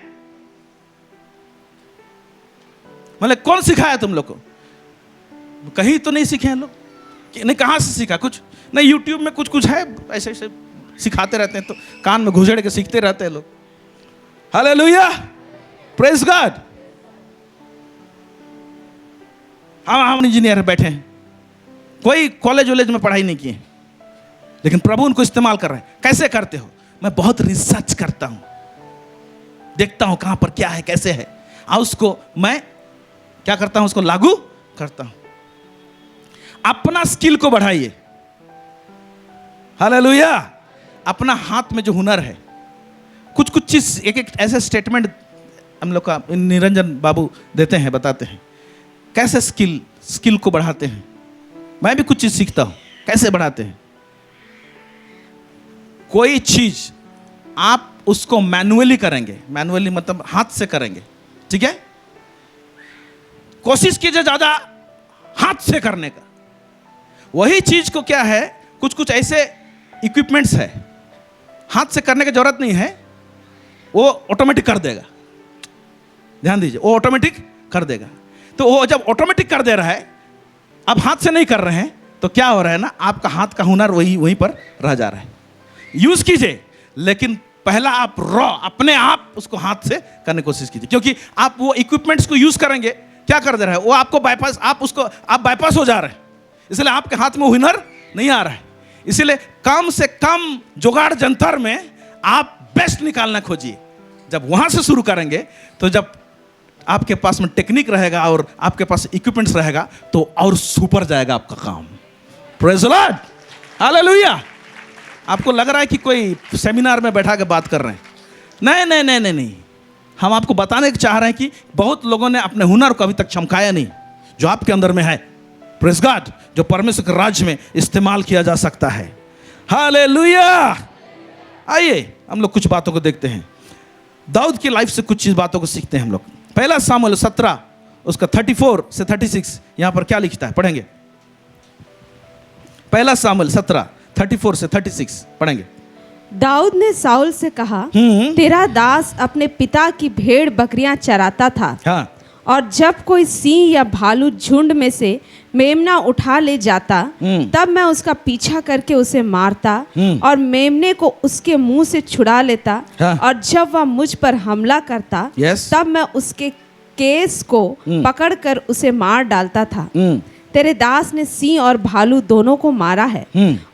मतलब कौन सिखाया तुम लोग को? कहीं तो नहीं सीखे हैं लोग, नहीं कहां से सीखा? कुछ नहीं, यूट्यूब में कुछ कुछ है, ऐसे ऐसे सिखाते रहते हैं, तो कान में घुसेड़ के सीखते रहते हैं लोग। Hallelujah, praise God. हम इंजीनियर बैठे हैं, कोई कॉलेज वॉलेज में पढ़ाई नहीं किए, लेकिन प्रभु उनको इस्तेमाल कर रहे हैं। कैसे करते हो? मैं बहुत रिसर्च करता हूं, देखता हूं कहां पर क्या है, कैसे है, और उसको मैं क्या करता हूं, उसको लागू करता हूं। अपना स्किल को बढ़ाइए। हालेलुया। अपना हाथ में जो हुनर है, कुछ कुछ चीज, एक एक ऐसे स्टेटमेंट हम लोग का निरंजन बाबू देते हैं, बताते हैं कैसे स्किल को बढ़ाते हैं। मैं भी कुछ चीज सीखता हूं, कैसे बढ़ाते हैं। कोई चीज आप उसको मैनुअली करेंगे, मैनुअली मतलब हाथ से करेंगे, ठीक है? कोशिश कीजिए ज्यादा हाथ से करने का। वही चीज को क्या है, कुछ कुछ ऐसे इक्विपमेंट्स है, हाथ से करने की जरूरत नहीं है, वो ऑटोमेटिक कर देगा। ध्यान दीजिए, वो ऑटोमेटिक कर देगा। तो वो जब ऑटोमेटिक कर दे रहा है, अब हाथ से नहीं कर रहे हैं, तो क्या हो रहा है ना, आपका हाथ का हुनर वहीं पर रह जा रहा है। यूज कीजिए, लेकिन पहला आप रॉ अपने आप उसको हाथ से करने की कोशिश कीजिए, क्योंकि आप वो इक्विपमेंट्स को यूज करेंगे, क्या कर दे रहा है वो आपको बाईपास, आप बाईपास हो जा रहे हैं, इसलिए आपके हाथ में हुनर नहीं आ रहा है। इसलिए कम से कम जुगाड़ जंतर में आप बेस्ट निकालना खोजिए। जब वहां से शुरू करेंगे, तो जब आपके पास में टेक्निक रहेगा और आपके पास इक्विपमेंट्स रहेगा, तो और सुपर जाएगा आपका काम। Praise the Lord, hallelujah. आपको लग रहा है कि कोई सेमिनार में बैठा के बात कर रहे हैं? नहीं नहीं नहीं नहीं नहीं, हम आपको बताने के चाह रहे हैं कि बहुत लोगों ने अपने हुनर को अभी तक चमकाया नहीं, जो आपके अंदर में है। प्रेज़ गॉड, जो परमेश्वर के राज्य में इस्तेमाल किया जा सकता है। हालेलुया। आइए हम लोग कुछ बातों को देखते हैं। दाऊद की लाइफ से कुछ चीज बातों को सीखते हैं हम लोग। पहला सामुएल 17 उसका 34 से 36 यहां पर क्या लिखता है, पढ़ेंगे। पहला सामुएल 17 34 से 36 पढ़ेंगे। दाऊद ने साउल से कहा, तेरा दास अपने पिता की भेड़ बकरियां चराता था। हाँ। और जब कोई सिंह या भालू झुंड में से मेमना उठा ले जाता, तब मैं उसका पीछा करके उसे मारता और मेमने को उसके मुंह से छुड़ा लेता। हाँ। और जब वह मुझ पर हमला करता, तब मैं उसके केस को पकड़कर उसे मार डालता था। तेरे दास ने सिंह और भालू दोनों को मारा है,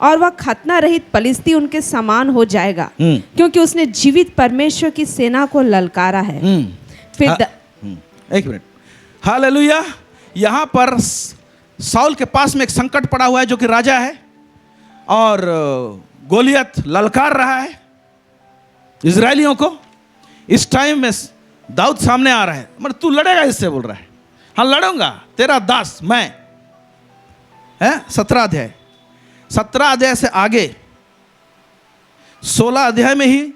और वह खतना रहित पलिश्ती उनके समान हो जाएगा, क्योंकि उसने जीवित परमेश्वर की सेना को ललकारा है। फिर एक मिनट। हालेलुया। यहां पर साउल के पास में एक संकट पड़ा हुआ है, जो कि राजा है, और गोलियत ललकार रहा है इजरायलियों को। इस टाइम में दाऊद सामने आ रहा है, मतलब तू लड़ेगा इससे, बोल रहा है। हाँ लड़ूंगा, तेरा दास मैं है। 17 अध्याय से आगे 16 अध्याय में ही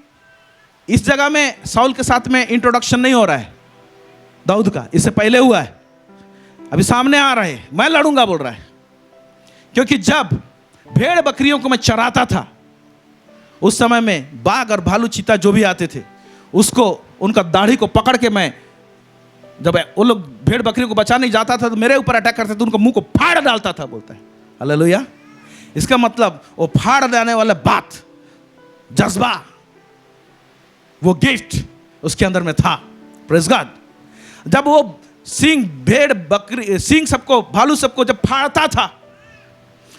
इस जगह में साउल के साथ में इंट्रोडक्शन नहीं हो रहा है दाऊद का, इससे पहले हुआ है। अभी सामने आ रहा है, मैं लड़ूंगा बोल रहा है। क्योंकि जब भेड़ बकरियों को मैं चराता था, उस समय में बाघ और भालू चीता जो भी आते थे, उसको उनका दाढ़ी को पकड़ के मैं जब वो लोग भेड़ बकरी को बचा नहीं जाता था तो मेरे ऊपर अटैक करते थे, उनको मुंह को फाड़ डालता था, बोलता है हालेलुया। इसका मतलब वो फाड़ देने वाला बात, जज्बा, वो गिफ्ट उसके अंदर में था। Praise God. जब वो सिंह भेड़ बकरी सिंह सबको भालू सबको जब फाड़ता था,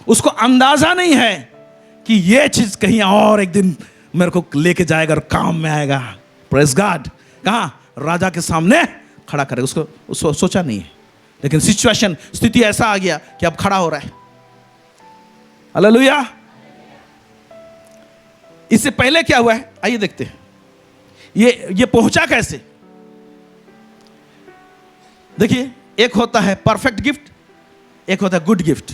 उसको अंदाजा नहीं है कि ये चीज कहीं और एक दिन मेरे को लेके जाएगा और काम में आएगा। Praise God. कहां? राजा के सामने खड़ा करेगा। उसको सोचा नहीं है, लेकिन सिचुएशन, स्थिति ऐसा आ गया कि अब खड़ा हो रहा है। हालेलुया। इससे पहले क्या हुआ है आइए देखते हैं। ये पहुंचा कैसे? देखिए, एक होता है परफेक्ट गिफ्ट, एक होता है गुड गिफ्ट।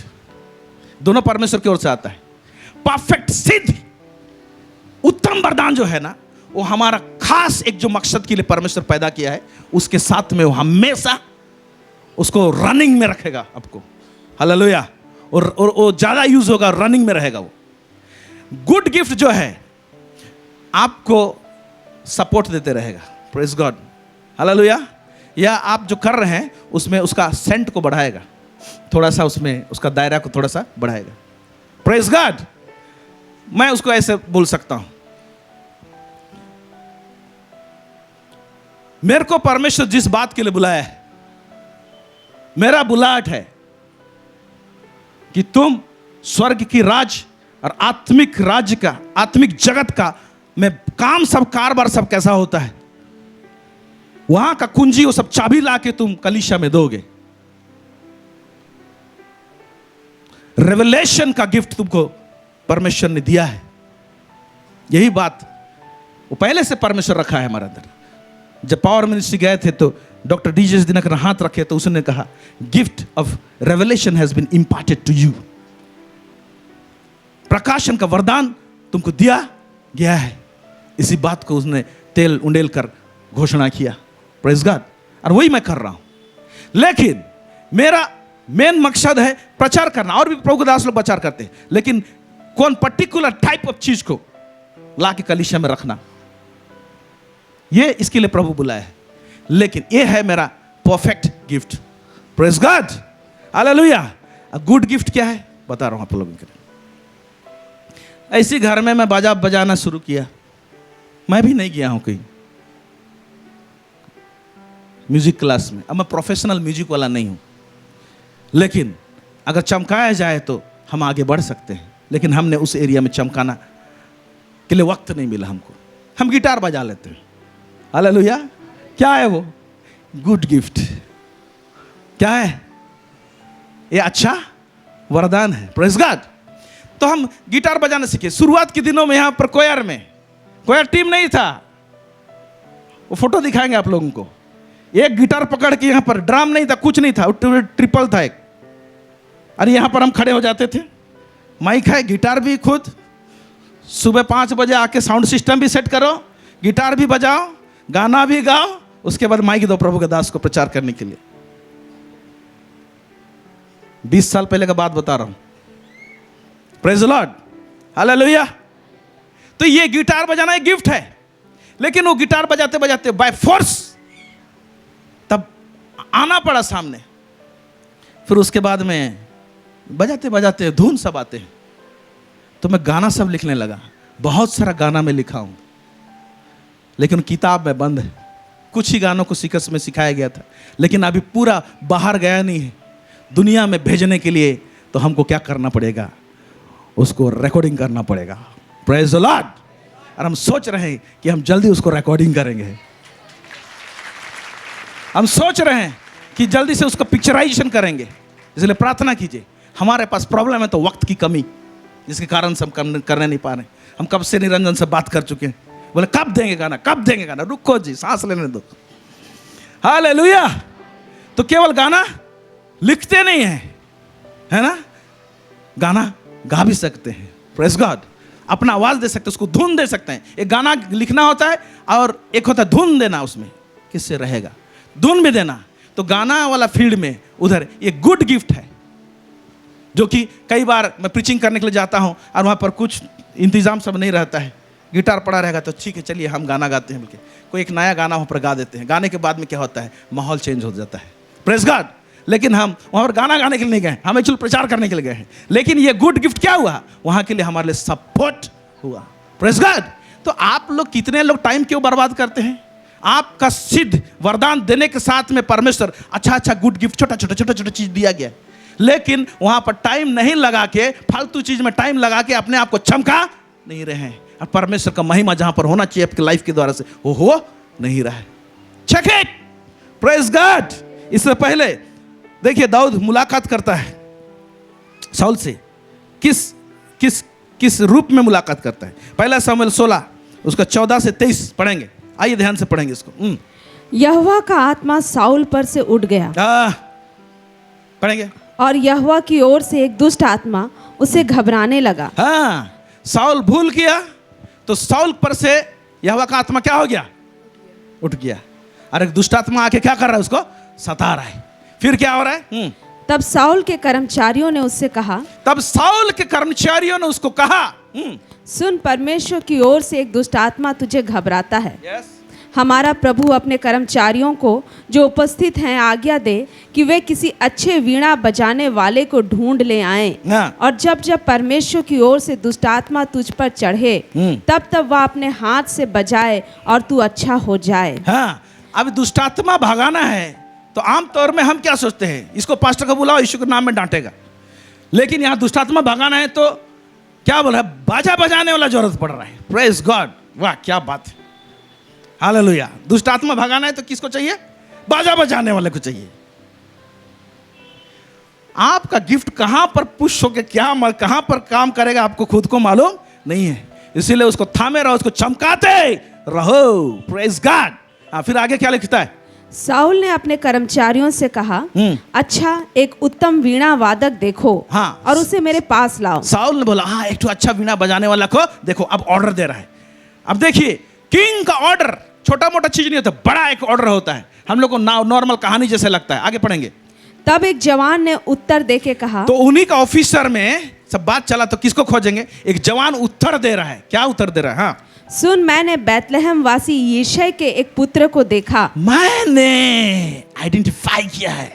दोनों परमेश्वर की ओर से आता है। परफेक्ट, सिद्ध, उत्तम वरदान जो है ना, वो हमारा खास एक जो मकसद के लिए परमेश्वर पैदा किया है, उसके साथ में वो हमेशा उसको रनिंग में रखेगा आपको। हालेलुया। और वो ज्यादा यूज होगा, रनिंग में रहेगा वो। गुड गिफ्ट जो है आपको सपोर्ट देते रहेगा। Praise God. हालेलुया। या आप जो कर रहे हैं उसमें उसका सेंट को बढ़ाएगा, थोड़ा सा उसमें उसका दायरा को थोड़ा सा बढ़ाएगा। Praise God. मैं उसको ऐसे बोल सकता हूं, मेरे को परमेश्वर जिस बात के लिए बुलाया है, मेरा बुलाहट है कि तुम स्वर्ग की राज और आत्मिक राज्य का, आत्मिक जगत का में काम सब कारबार सब कैसा होता है, वहां का कुंजी वो सब चाबी लाके तुम कलीसिया में दोगे। रेवलेशन का गिफ्ट तुमको परमेश्वर ने दिया है। यही बात वो पहले से परमेश्वर रखा है हमारे अंदर। जब पावर मिनिस्ट्री गए थे तो डॉक्टर डीजे दिनकर हाथ रखे तो उसने कहा, gift of revelation has been imparted to you. प्रकाशन का वरदान तुमको दिया गया है। इसी बात को उसने तेल उंडेल कर घोषणा किया। Praise God. और वही मैं कर रहा हूं। लेकिन मेरा मेन मकसद है प्रचार करना। और भी प्रभु के दास लोग प्रचार करते हैं, लेकिन कौन पर्टिकुलर टाइप ऑफ चीज को ला के कलीसिया में रखना, ये इसके लिए प्रभु बुलाया है। लेकिन ये है मेरा perfect gift. Praise God. Hallelujah. Good gift क्या है बता रहा हूं आप लोगों के लिए। ऐसी घर में मैं बाजा बजाना शुरू किया। मैं भी नहीं गया हूं कहीं म्यूजिक क्लास में। अब मैं प्रोफेशनल म्यूजिक वाला नहीं हूं, लेकिन अगर चमकाया जाए तो हम आगे बढ़ सकते हैं। लेकिन हमने उस एरिया में चमकाना के लिए वक्त नहीं मिला हमको। हम गिटार बजा लेते हैं। हालेलुया। क्या है वो? Good gift. क्या है? ये अच्छा वरदान है। Praise God. तो हम गिटार बजाना सीखे। शुरुआत के दिनों में यहां पर कोयर टीम नहीं था। वो फोटो दिखाएंगे आप लोगों को। एक गिटार पकड़ के, यहां पर ड्रम नहीं था, कुछ नहीं था, ट्रिपल था एक। अरे यहां पर हम खड़े हो जाते थे, माइक है, गिटार भी खुद, सुबह 5 बजे आके साउंड सिस्टम भी सेट करो, गिटार भी बजाओ, गाना भी गाओ, उसके बाद माइक दो प्रभु के दास को प्रचार करने के लिए। 20 साल पहले का बात बता रहा हूं। Praise the Lord. हालेलुया। तो ये गिटार बजाना एक गिफ्ट है, लेकिन वो गिटार बजाते बजाते बाय फोर्स तब आना पड़ा सामने। फिर उसके बाद में बजाते बजाते धुन सब आते हैं, तो मैं गाना सब लिखने लगा। बहुत सारा गाना मैं लिखा हूं, लेकिन किताब में बंद है। कुछ ही गानों को सीकस में सिखाया गया था, लेकिन अभी पूरा बाहर गया नहीं है। दुनिया में भेजने के लिए तो हमको क्या करना पड़ेगा? उसको रिकॉर्डिंग करना पड़ेगा। Praise the Lord. और हम सोच रहे हैं कि हम जल्दी उसको रिकॉर्डिंग करेंगे। हम सोच रहे हैं कि जल्दी से उसका पिक्चराइजेशन करेंगे। इसलिए प्रार्थना कीजिए। हमारे पास प्रॉब्लम है तो वक्त की कमी, जिसके कारण से हम करने नहीं पा रहे। हम कब से निरंजन से बात कर चुके हैं, बोले कब देंगे गाना, कब देंगे गाना। रुको जी, सांस लेने दो। हालेलुया। तो केवल गाना लिखते नहीं है ना, गाना गा भी सकते हैं। Praise God. अपना आवाज दे सकते हैं, उसको धुन दे सकते हैं। एक गाना लिखना होता है और एक होता है धुन देना। उसमें किससे रहेगा? धुन भी देना। तो गाना वाला फील्ड में उधर ये गुड गिफ्ट है, जो कि कई बार मैं प्रीचिंग करने के लिए जाता हूं और वहां पर कुछ इंतजाम सब नहीं रहता है। गिटार पड़ा रहेगा तो ठीक है चलिए हम गाना गाते हैं बोल के कोई एक नया गाना वहाँ पर गा देते हैं। गाने के बाद में क्या होता है, माहौल चेंज हो जाता है। Praise God. लेकिन हम वहाँ पर गाना गाने के लिए नहीं गए, हम एक्चुअली प्रचार करने के लिए गए हैं। लेकिन ये गुड गिफ्ट क्या हुआ, वहाँ के लिए हमारे लिए सपोर्ट हुआ। Praise God. तो आप लोग कितने लोग टाइम क्यों बर्बाद करते हैं? आपका सिद्ध वरदान देने के साथ में परमेश्वर अच्छा अच्छा गुड गिफ्ट छोटा छोटा चीज दिया गया, लेकिन वहां पर टाइम नहीं लगा के, फालतू चीज में टाइम लगा के अपने आप को चमका नहीं रहे हैं। और परमेश्वर का महिमा जहां पर होना चाहिए आपकी लाइफ के द्वारा से वो हो नहीं रहा है। Check it. Praise God. इससे पहले देखिए दाऊद मुलाकात करता है शाऊल से। किस किस किस रूप में मुलाकात करता है? पहला शमूएल 16 उसका 14 से 23 पढ़ेंगे। आइए ध्यान से पढ़ेंगे इसको। यहोवा का आत्मा साउल पर से उठ गया पढ़ेंगे। और यहोवा की ओर से एक दुष्ट आत्मा उसे घबराने लगा। हाँ, साउल भूल किया तो साउल पर से यहोवा का आत्मा क्या हो गया, उठ गया। और एक दुष्ट आत्मा आके क्या कर रहा है, उसको सता रहा है। फिर क्या हो रहा है? तब साउल के कर्मचारियों ने उससे कहा, तब साउल के कर्मचारियों ने उसको कहा, सुन, परमेश्वर की ओर से एक दुष्ट आत्मा तुझे घबराता है। यस। हमारा प्रभु अपने कर्मचारियों को जो उपस्थित हैं आज्ञा दे कि वे किसी अच्छे वीणा बजाने वाले को ढूंढ ले आएं। और जब जब परमेश्वर की ओर से दुष्ट आत्मा तुझ पर चढ़े तब तब वह अपने हाथ से बजाए और तू अच्छा हो जाए। हाँ, अब दुष्ट आत्मा भगाना है तो आमतौर में हम क्या सोचते हैं, इसको पास्टर को बुलाओ, यीशु के नाम में डांटेगा। लेकिन यहाँ दुष्ट आत्मा भगाना है तो क्या बोला, बाजा बजाने वाला जरूरत पड़ रहा है। Praise God. वाह क्या बात है, हालेलुया। दुष्ट आत्मा भगाना है तो किसको चाहिए, बाजा बजाने वाले को चाहिए। आपका गिफ्ट कहां पर पुश होकर कहां पर काम करेगा आपको खुद को मालूम नहीं है, इसीलिए उसको थामे रहो, उसको चमकाते रहो। Praise God. फिर आगे क्या लिखता है? साउल ने अपने कर्मचारियों से कहा, अच्छा एक उत्तम वीणा वादक देखो, हाँ, और उसे मेरे पास लाओ। साउल ने बोला, हाँ एक तो अच्छा वीणा बजाने वाला को देखो। अब ऑर्डर दे रहा है। अब देखिए, किंग का ऑर्डर छोटा मोटा चीज नहीं होता, बड़ा एक ऑर्डर होता है। हम लोग को नॉर्मल कहानी जैसे लगता है। आगे पढ़ेंगे। तब एक जवान ने उत्तर देके कहा, तो उन्हीं का ऑफिसर में सब बात चला तो किसको खोजेंगे? एक जवान उत्तर दे रहा है। क्या उत्तर दे रहा है? हाँ, सुन, मैंने बैतलहम वासी यिशै के एक पुत्र को देखा। मैंने आइडेंटिफाई किया है,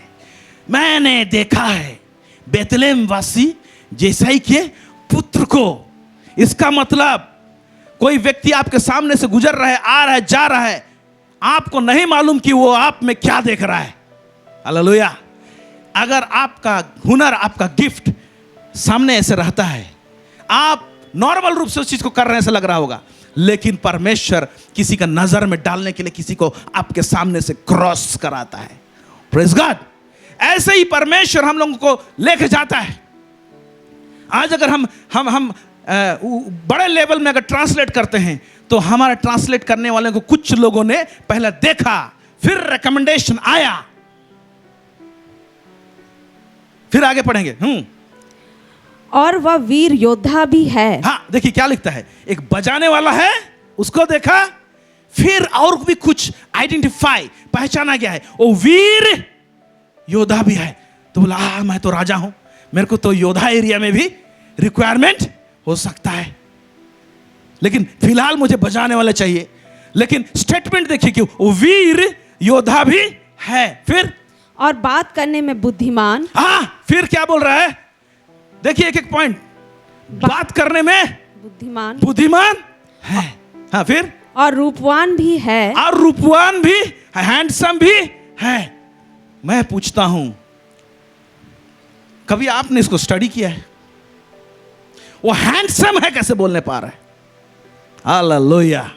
मैंने देखा है बैतलहम वासी यिशै के पुत्र को। इसका मतलब कोई व्यक्ति आपके सामने से गुजर रहा है, आ रहा है, जा रहा है, आपको नहीं मालूम कि वो आप में क्या देख रहा है। हालेलुया। अगर आपका हुनर, आपका गिफ्ट सामने ऐसे रहता है, आप नॉर्मल रूप से उस चीज को कर रहे हैं ऐसा लग रहा होगा, लेकिन परमेश्वर किसी का नजर में डालने के लिए किसी को आपके सामने से क्रॉस कराता है। Praise God. ऐसे ही परमेश्वर हम लोगों को लेके जाता है। आज अगर हम बड़े लेवल में अगर ट्रांसलेट करते हैं तो हमारा ट्रांसलेट करने वाले को कुछ लोगों ने पहले देखा, फिर रिकमेंडेशन आया, फिर आगे पढ़ेंगे। और वह वीर योद्धा भी है। हाँ, देखिए क्या लिखता है, एक बजाने वाला है, उसको देखा, फिर और भी कुछ आइडेंटिफाई, पहचाना गया है, वो वीर योद्धा भी है। तो बोला, मैं तो राजा हूं, मेरे को तो योद्धा एरिया में भी रिक्वायरमेंट हो सकता है, लेकिन फिलहाल मुझे बजाने वाला चाहिए। लेकिन स्टेटमेंट देखिए क्यों, वो वीर योद्धा भी है, फिर और बात करने में बुद्धिमान। हाँ, फिर क्या बोल रहा है? देखिए एक एक पॉइंट। बात करने में बुद्धिमान है। हाँ, फिर और रूपवान भी है। और रूपवान भी है, हैंडसम भी है। मैं पूछता हूं, कभी आपने इसको स्टडी किया है? वो हैंडसम है कैसे बोलने पा रहा है? हालेलुया।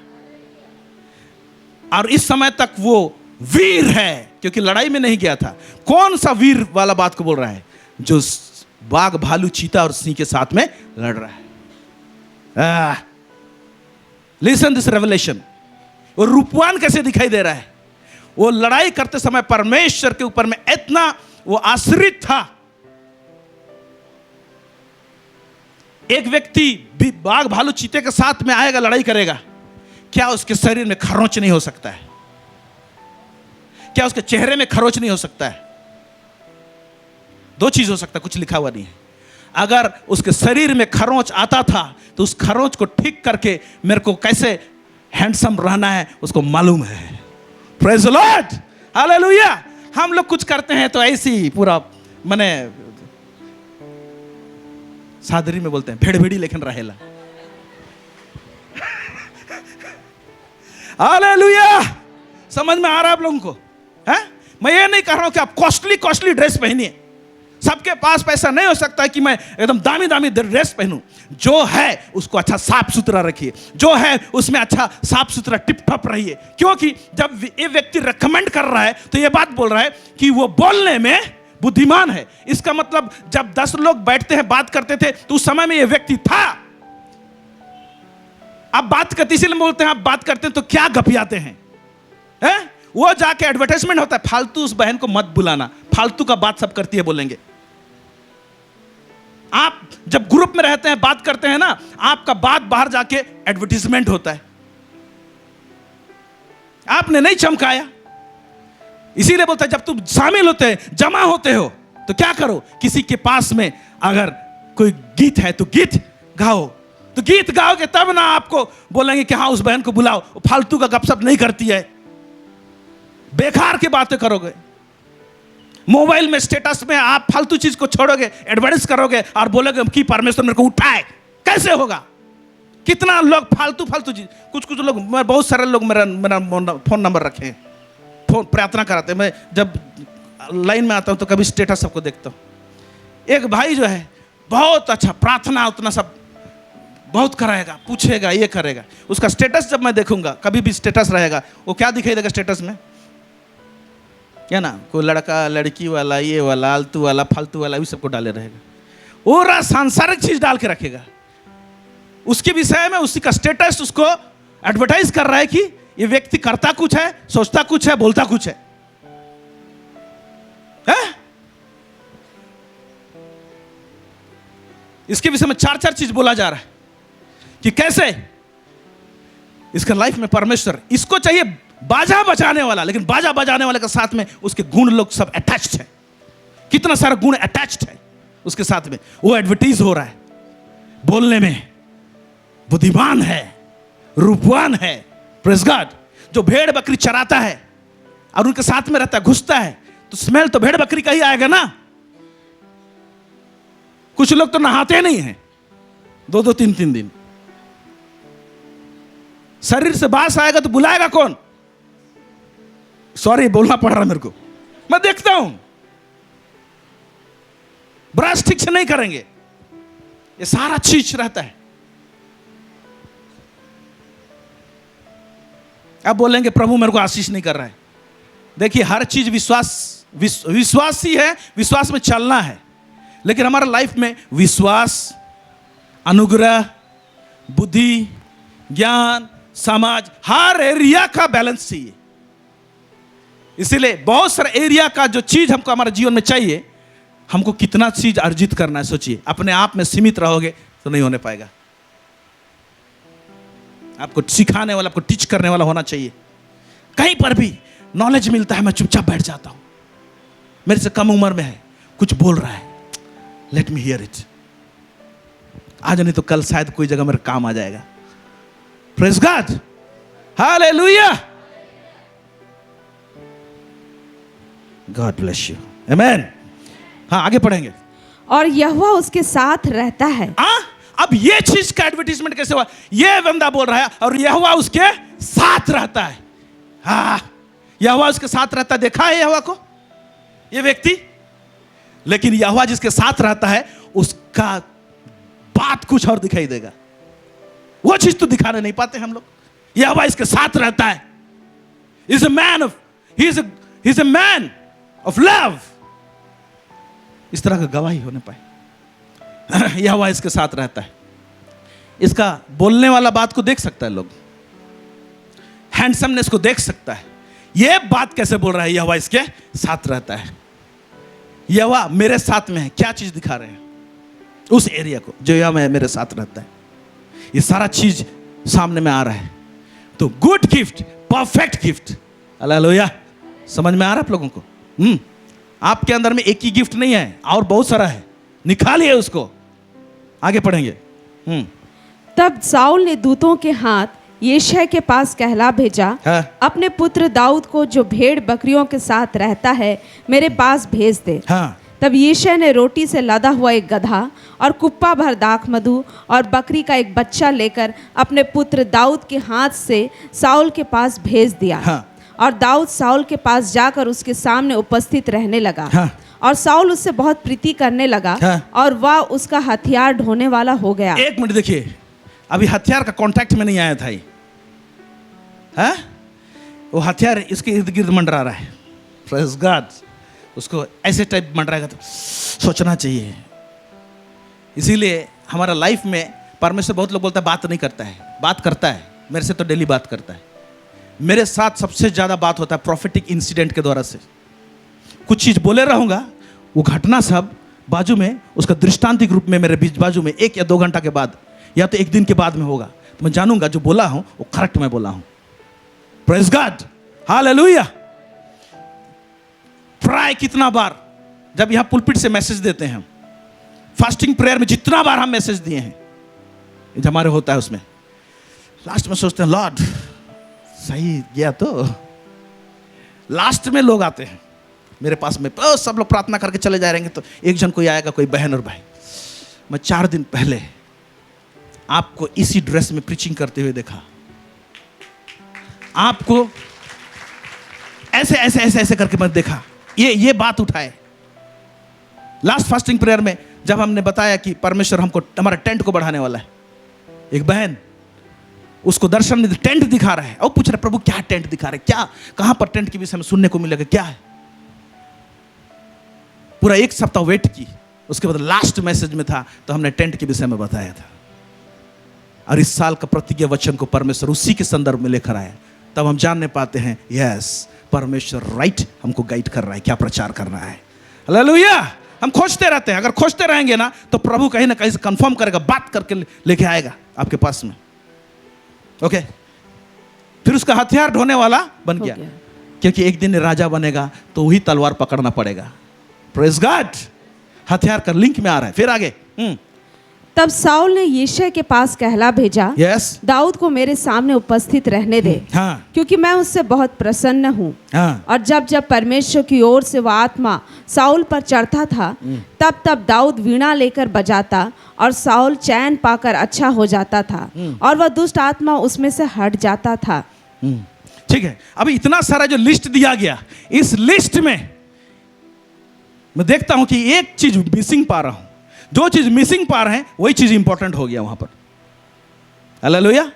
और इस समय तक वो वीर है क्योंकि लड़ाई में नहीं गया था। कौन सा वीर वाला बात को बोल रहा है? जो बाघ, भालू, चीता और सिंह के साथ में लड़ रहा है। Listen this revelation. वो रूपवान कैसे दिखाई दे रहा है? वो लड़ाई करते समय परमेश्वर के ऊपर में इतना वो आश्रित था। एक व्यक्ति बाघ, भालू, चीते के साथ में आएगा, लड़ाई करेगा, क्या उसके शरीर में खरोंच नहीं हो सकता है? क्या उसके चेहरे में खरोंच नहीं हो सकता है? दो चीज हो सकता है, कुछ लिखा हुआ नहीं है। अगर उसके शरीर में खरोंच आता था तो उस खरोंच को ठीक करके मेरे को कैसे हैंडसम रहना है उसको मालूम है। Praise the Lord, hallelujah. हम लोग कुछ करते हैं तो ऐसी पूरा माने सादरी में बोलते हैं भेड़ भेड़ी लेकिन रहेला। हालेलुया, समझ में आ रहा है आप लोगों को? है, मैं ये नहीं कह रहा हूं कि आप कॉस्टली ड्रेस पहनिए। सबके पास पैसा नहीं हो सकता है कि मैं एकदम दामी दामी ड्रेस पहनूं। जो है उसको अच्छा साफ सुथरा रखिए, जो है उसमें अच्छा साफ सुथरा टिप टॉप रहिए। क्योंकि जब ये व्यक्ति रेकमेंड कर रहा है तो ये बात बोल रहा है कि वो बोलने में बुद्धिमान है। इसका मतलब जब 10 लोग बैठते हैं बात करते थे तो उस समय में ये व्यक्ति था। आप बात करते इसीलिए बोलते हैं, आप बात करते हैं तो क्या गपियाते हैं, हैं? वो जाके एडवर्टाइजमेंट होता है। फालतू उस बहन को मत बुलाना, फालतू का बात सब करती है बोलेंगे। आप जब ग्रुप में रहते हैं बात करते हैं ना, आपका बात बाहर जाके एडवर्टाइजमेंट होता है। आपने नहीं चमकाया, इसीलिए बोलता है जब तुम शामिल होते हैं, जमा होते हो तो क्या करो, किसी के पास में अगर कोई गीत है तो गीत गाओ। तो गीत गाओगे तब ना आपको बोलेंगे कि हाँ उस बहन को बुलाओ। वो फालतू का गपशप नहीं करती है, बेकार की बातें करोगे। मोबाइल में स्टेटस में आप फालतू चीज को छोड़ोगे, एडवर्टाइज करोगे और बोलोगे कि परमेश्वर मेरे को उठाए, कैसे होगा? कितना लोग फालतू चीज, कुछ लोग, बहुत सारे लोग मेरा फोन नंबर रखे हैं, फोन प्रार्थना कराते हैं। मैं जब लाइन में आता हूं तो कभी स्टेटस सबको देखता हूं। एक भाई जो है बहुत अच्छा प्रार्थना उतना सब बहुत कराएगा, पूछेगा, ये करेगा। उसका स्टेटस जब मैं देखूंगा, कभी भी स्टेटस रहेगा, वो क्या दिखाई देगा स्टेटस में? क्या ना, कोई लड़का लड़की वाला, ये वाला, आलतू वाला, फालतू वाला, ये सबको डाले रहेगा। पूरा सांसारिक चीज डाल के रखेगा। उसके विषय में उसी का स्टेटस उसको एडवर्टाइज कर रहा है कि ये व्यक्ति करता कुछ है, सोचता कुछ है, बोलता कुछ है। इसके विषय में 4 चीज बोला जा रहा है कि कैसे इसका लाइफ में परमेश्वर, इसको चाहिए बाजा बजाने वाला, लेकिन बाजा बजाने वाले के साथ में उसके गुण लोग सब अटैच्ड है। कितना सारा गुण अटैच्ड है उसके साथ में। वो एडवर्टाइज हो रहा है, बोलने में बुद्धिमान है, रूपवान है। Praise God. जो भेड़ बकरी चराता है और उनके साथ में रहता है, घुसता है, तो स्मेल तो भेड़ बकरी का ही आएगा ना। कुछ लोग तो नहाते नहीं हैं 2-2, 3-3 दिन। शरीर से बास आएगा तो बुलाएगा कौन? सॉरी बोलना पड़ रहा मेरे को, मैं देखता हूं ब्रश ठीक से नहीं करेंगे, ये सारा चीज रहता है। अब बोलेंगे प्रभु मेरे को आशीष नहीं कर रहा है। देखिए हर चीज विश्वास ही है, विश्वास में चलना है। लेकिन हमारा लाइफ में विश्वास, अनुग्रह, बुद्धि, ज्ञान, समाज, हर एरिया का बैलेंस चाहिए। इसीलिए बहुत सारे एरिया का जो चीज हमको हमारे जीवन में चाहिए, हमको कितना चीज अर्जित करना है सोचिए। अपने आप में सीमित रहोगे तो नहीं होने पाएगा। आपको सिखाने वाला, आपको टीच करने वाला होना चाहिए। कहीं पर भी नॉलेज मिलता है, मैं चुपचाप बैठ जाता हूं। मेरे से कम उम्र में है, कुछ बोल रहा है, लेट मी हियर इट। आज नहीं तो कल शायद कोई जगह मेरे काम आ जाएगा। Praise God, hallelujah, God bless you, amen. हाँ आगे पढ़ेंगे। और यहोवा उसके साथ रहता है। अब ये चीज का एडवर्टाइजमेंट कैसे हुआ? ये बंदा बोल रहा है और यहोवा उसके साथ रहता है। हाँ, यहोवा उसके साथ रहता है। देखा है यहोवा को ये व्यक्ति? लेकिन यहोवा जिसके साथ रहता है उसका बात कुछ और दिखाई देगा। वो चीज तो दिखाने नहीं पाते हम लोग। यहोवा इसके साथ रहता है। He's a man of love। इस तरह का गवाही होने पाए। यहोवा इसके साथ रहता है। इसका बोलने वाला बात को देख सकता है, लोग हैंडसमनेस को देख सकता है। यह बात कैसे बोल रहा है? यहोवा इसके साथ रहता है। यहोवा मेरे साथ में है। क्या चीज दिखा रहे हैं? उस एरिया को जो यहोवा मेरे साथ रहता है। ये सारा चीज सामने में आ रहा है। तो good gift, perfect gift. Hallelujah, समझ में आ रहा है आप लोगों को? आपके अंदर में एक ही गिफ्ट नहीं है, और बहुत सारा है। निकालिए उसको। आगे पढ़ेंगे। तब साउल ने दूतों के हाथ यिशै के पास कहला भेजा, हाँ। अपने पुत्र दाऊद को जो भेड़ बकरियों के साथ रहता है मेरे पास भेज दे। हाँ। तब यिशै ने रोटी से लदा हुआ एक गधा और कुप्पा भर दाख मधु और बकरी का एक बच्चा लेकर अपने पुत्र दाऊद के हाथ से साउल के पास भेज दिया। हाँ। और दाऊद साउल के पास जाकर उसके सामने उपस्थित रहने लगा। हाँ। और साउल उससे बहुत प्रीति करने लगा। हाँ। और वह उसका हथियार ढोने वाला हो गया। एक मिनट देखिए, अभी हथियार का कांटेक्ट में नहीं आया था ये। हाँ? वो हथियार इसके इर्द गिर्द मंडरा रहा है। Praise God. उसको ऐसे टाइप मंडराएगा तो सोचना चाहिए। इसीलिए हमारा लाइफ में परमेश्वर, बहुत लोग बोलता है बात नहीं करता है, बात करता है। मेरे से तो डेली बात करता है। मेरे साथ सबसे ज़्यादा बात होता है प्रोफेटिक इंसिडेंट के द्वारा से। कुछ चीज़ बोले रहूँगा, वो घटना सब बाजू में उसका दृष्टांतिक रूप में मेरे बीच बाजू में 1 या 2 घंटा के बाद या तो 1 दिन के बाद में होगा, तो मैं जानूंगा जो बोला हूँ वो करेक्ट मैं बोला हूँ। Praise God, hallelujah. प्राय कितना बार जब यहाँ पुलपिट से मैसेज देते हैं, फास्टिंग प्रेयर में जितना बार हम मैसेज दिए हैं, जो हमारे होता है उसमें लास्ट में सोचते हैं लॉर्ड सही गया। तो लास्ट में लोग आते हैं मेरे पास में, सब लोग प्रार्थना करके चले जा रहेंगे, तो एक जन कोई आएगा, कोई बहन और भाई, मैं 4 दिन पहले आपको इसी ड्रेस में प्रीचिंग करते हुए देखा, आपको ऐसे ऐसे ऐसे ऐसे करके मैं देखा, ये बात उठाए। लास्ट फास्टिंग प्रेयर में जब हमने बताया कि परमेश्वर हमको हमारा टेंट को बढ़ाने वाला है, एक बहन उसको दर्शन में टेंट दिखा रहा है और पूछ रहे प्रभु क्या टेंट दिखा रहे, क्या कहां पर टेंट के विषय में सुनने को मिलेगा, क्या है। पूरा 1 सप्ताह वेट की, उसके बाद लास्ट मैसेज में था तो हमने टेंट के विषय में बताया था। और इस साल का प्रतिज्ञा वचन को परमेश्वर उसी के संदर्भ में लेकर आया। तब हम जानने पाते हैं यस परमेश्वर राइट हमको गाइड कर रहा है, क्या प्रचार करना है। हालेलुया। हम खोजते रहते हैं, अगर खोजते रहेंगे ना तो प्रभु कहीं ना कहीं से कंफर्म करेगा, बात करके लेके आएगा आपके पास में। ओके। फिर उसका हथियार ढोने वाला बन गया, क्योंकि एक दिन राजा बनेगा तो वही तलवार पकड़ना पड़ेगा। Praise God. हथियार का लिंक में आ रहा है। फिर आगे। तब साउल ने यिशै के पास कहला भेजा, दाऊद को मेरे सामने उपस्थित रहने दे। हाँ। क्योंकि मैं उससे बहुत प्रसन्न हूँ। हाँ। और जब जब परमेश्वर की ओर से वह आत्मा साउल पर चढ़ता था, तब तब दाऊद वीणा लेकर बजाता और साउल चैन पाकर अच्छा हो जाता था और वह दुष्ट आत्मा उसमें से हट जाता था। ठीक है। अभी इतना सारा जो लिस्ट दिया गया, इस लिस्ट में मैं देखता हूं कि एक चीज मिसिंग पा रहा हूं। जो चीज मिसिंग पा रहे हैं वही चीज इंपॉर्टेंट हो गया वहां पर। हालेलुया।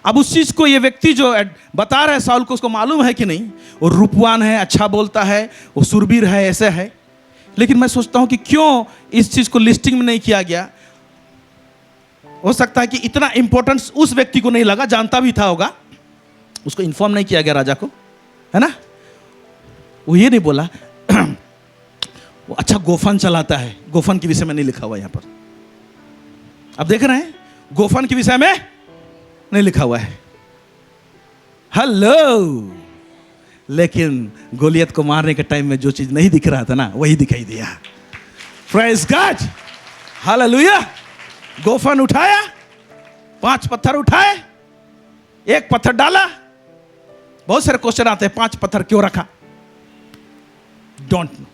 अब उस चीज को ये व्यक्ति जो बता रहा है साउल को, उसको मालूम है कि नहीं, वो रूपवान है, अच्छा बोलता है, वो सुरबीर है, ऐसे है। लेकिन मैं सोचता हूं कि क्यों इस चीज को लिस्टिंग में नहीं किया गया। हो सकता है कि इतना इंपॉर्टेंस उस व्यक्ति को नहीं लगा, जानता भी था होगा, उसको इन्फॉर्म नहीं किया गया राजा को, है ना। वो ये नहीं बोला वो अच्छा गोफन चलाता है, गोफन के विषय में नहीं लिखा हुआ यहां पर। अब देख रहे हैं गोफन के विषय में नहीं लिखा हुआ है। हेलो। लेकिन गोलियत को मारने के टाइम में जो चीज नहीं दिख रहा था ना, वही दिखाई दिया। Praise God. हालेलुया। गोफन उठाया, 5 पत्थर उठाए, 1 पत्थर डाला। बहुत सारे क्वेश्चन आते हैं, 5 पत्थर क्यों रखा? Don't know.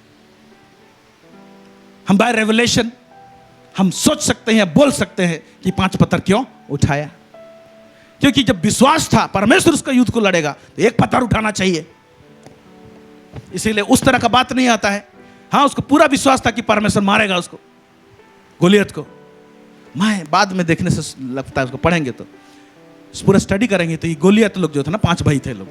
हम बाय रेवलेशन हम सोच सकते हैं, बोल सकते हैं कि 5 पत्थर क्यों उठाया, क्योंकि जब विश्वास था परमेश्वर उसका युद्ध को लड़ेगा तो 1 पत्थर उठाना चाहिए। इसीलिए उस तरह का बात नहीं आता है। हाँ, उसको पूरा विश्वास था कि परमेश्वर मारेगा उसको, गोलियत को। मैं बाद में देखने से लगता है, उसको पढ़ेंगे तो पूरा स्टडी करेंगे तो ये गोलियत लोग जो थे ना, 5 भाई थे लोग।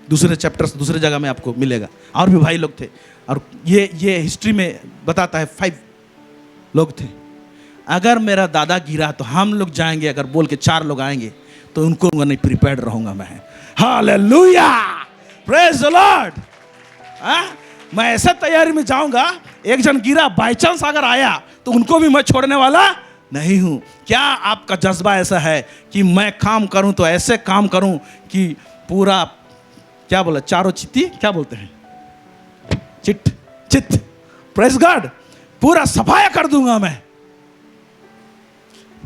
दूसरे चैप्टर्स दूसरे जगह में आपको मिलेगा, और भी भाई लोग थे। और ये हिस्ट्री में बताता है 5 लोग थे। अगर मेरा दादा गिरा तो हम लोग जाएंगे, अगर बोल के 4 लोग आएंगे तो उनको नहीं प्रिपेयर्ड रहूंगा मैं। हालेलुया। Praise the Lord. मैं ऐसा तैयारी में जाऊंगा, एक जन गिरा बाय चांस अगर आया तो उनको भी मैं छोड़ने वाला नहीं हूं। क्या आपका जज्बा ऐसा है कि मैं काम करूं तो ऐसे काम करूं कि पूरा, क्या बोला, चारों चित्ती क्या बोलते हैं, चित। Praise God. पूरा सफाया कर दूंगा मैं।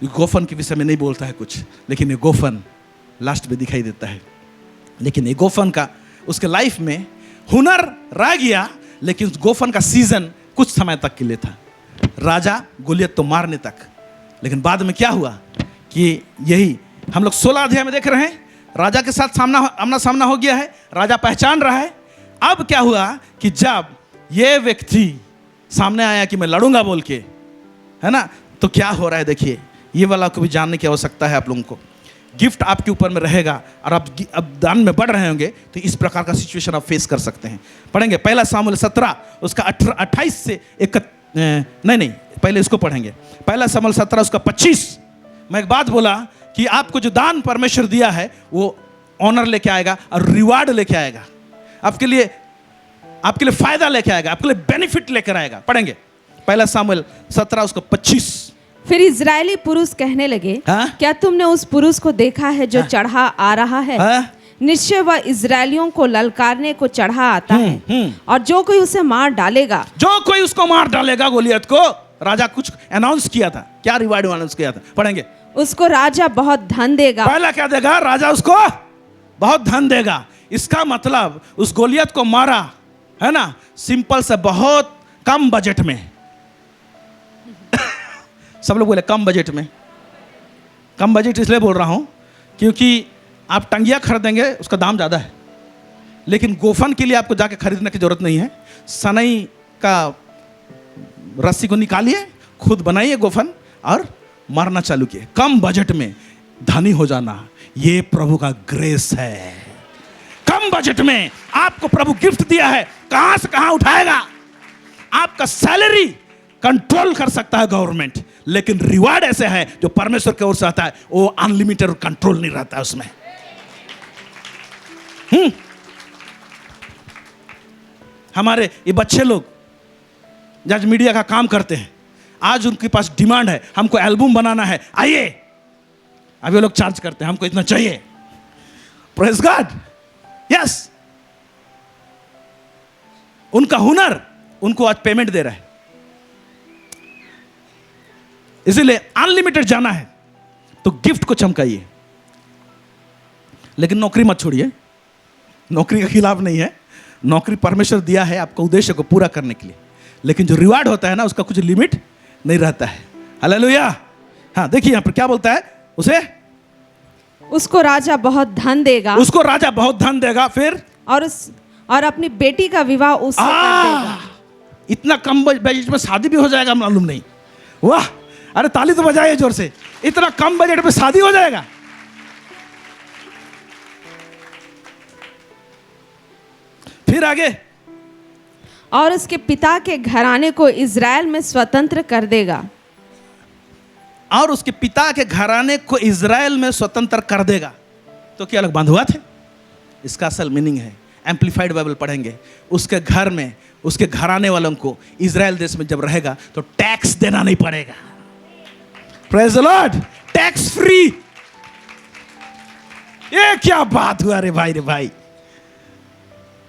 गोफन के विषय में नहीं बोलता है कुछ, लेकिन ये गोफन लास्ट में दिखाई देता है। लेकिन ये गोफन का उसके लाइफ में हुनर रह गया, लेकिन उस गोफन का सीजन कुछ समय तक के लिए था। राजा गोलियत तो मारने तक, लेकिन बाद में क्या हुआ कि यही हम लोग 16 अध्याय में देख रहे हैं, राजा के साथ आमना सामना हो गया है, राजा पहचान रहा है। अब क्या हुआ कि जब ये व्यक्ति सामने आया कि मैं लड़ूंगा बोल के, है ना, तो क्या हो रहा है देखिए, ये वाला को भी जानने की आवश्यकता है आप लोगों को। गिफ्ट आपके ऊपर में रहेगा और आप अब दान में बढ़ रहे होंगे तो इस प्रकार का सिचुएशन आप फेस कर सकते हैं। पढ़ेंगे पहला सामुएल 17 उसका 28 से नहीं पहले इसको पढ़ेंगे। पहला सामुएल 17 उसका 25। मैं एक बात बोला कि आपको जो दान परमेश्वर दिया है वो ऑनर लेके आएगा और रिवार्ड लेके आएगा, आपके लिए फायदा लेके आएगा, आपके लिए बेनिफिट लेकर आएगा। पढ़ेंगे पहला सामुएल 17 उसका 25। फिर इजरायली पुरुष कहने लगे, क्या तुमने उस पुरुष को देखा है जो चढ़ा आ रहा है? निश्चय वह इजरायलियों को ललकारने को चढ़ा आता है, और जो कोई उसे मार डालेगा, जो कोई उसको मार डालेगा गोलियत को, राजा कुछ अनाउंस किया था, क्या रिवार्ड अनाउंस किया था? पढ़ेंगे। उसको राजा बहुत धन देगा। पहला क्या देगा? राजा उसको बहुत धन देगा। इसका मतलब उस गोलियत को मारा, है ना, सिंपल से बहुत कम बजट में। सब लोग बोले कम बजट में। कम बजट इसलिए बोल रहा हूं क्योंकि आप टंगिया खरीदेंगे उसका दाम ज़्यादा है, लेकिन गोफन के लिए आपको जाके खरीदने की जरूरत नहीं है। सनई का रस्सी को निकालिए, खुद बनाइए गोफन और मारना चालू किए। कम बजट में धनी हो जाना, ये प्रभु का ग्रेस है। कम बजट में आपको प्रभु गिफ्ट दिया है, कहां से कहां उठाएगा। आपका सैलरी कंट्रोल कर सकता है गवर्नमेंट, लेकिन रिवार्ड ऐसे है जो परमेश्वर की ओर से आता है, वो अनलिमिटेड कंट्रोल नहीं रहता है उसमें। हमारे ये बच्चे लोग जज मीडिया का काम करते हैं, आज उनके पास डिमांड है, हमको एल्बम बनाना है, आइए। अभी वो लोग चार्ज करते हैं, हमको इतना चाहिए। Praise God, yes. उनका हुनर उनको आज पेमेंट दे रहा है, इसीलिए अनलिमिटेड जाना है तो गिफ्ट को चमकाइए, लेकिन नौकरी मत छोड़िए। नौकरी के खिलाफ नहीं है, नौकरी परमेश्वर दिया है आपको उद्देश्य को पूरा करने के लिए, लेकिन जो रिवार्ड होता है ना उसका कुछ लिमिट नहीं रहता है। हालेलुया। हाँ देखिए यहाँ पर क्या बोलता है, उसको राजा बहुत धन देगा, उसको राजा बहुत धन देगा, फिर और अपनी बेटी का विवाह उससे कर देगा। इतना कम बजट में शादी भी हो जाएगा, मालूम नहीं। वाह, अरे ताली तो बजाइए जोर से। इतना कम बजट में शादी हो जाएगा। फिर आगे, और उसके पिता के घराने को इजराइल में स्वतंत्र कर देगा, और उसके पिता के घराने को इजराइल में स्वतंत्र कर देगा। तो क्या लोग बंधुआ थे? इसका असल मीनिंग है, एम्पलीफाइड बाइबल पढ़ेंगे, उसके घर में उसके घराने वालों को इजराइल देश में जब रहेगा तो टैक्स देना नहीं पड़ेगा। Praise the Lord, tax free. ये क्या बात हुआ रे भाई, रे भाई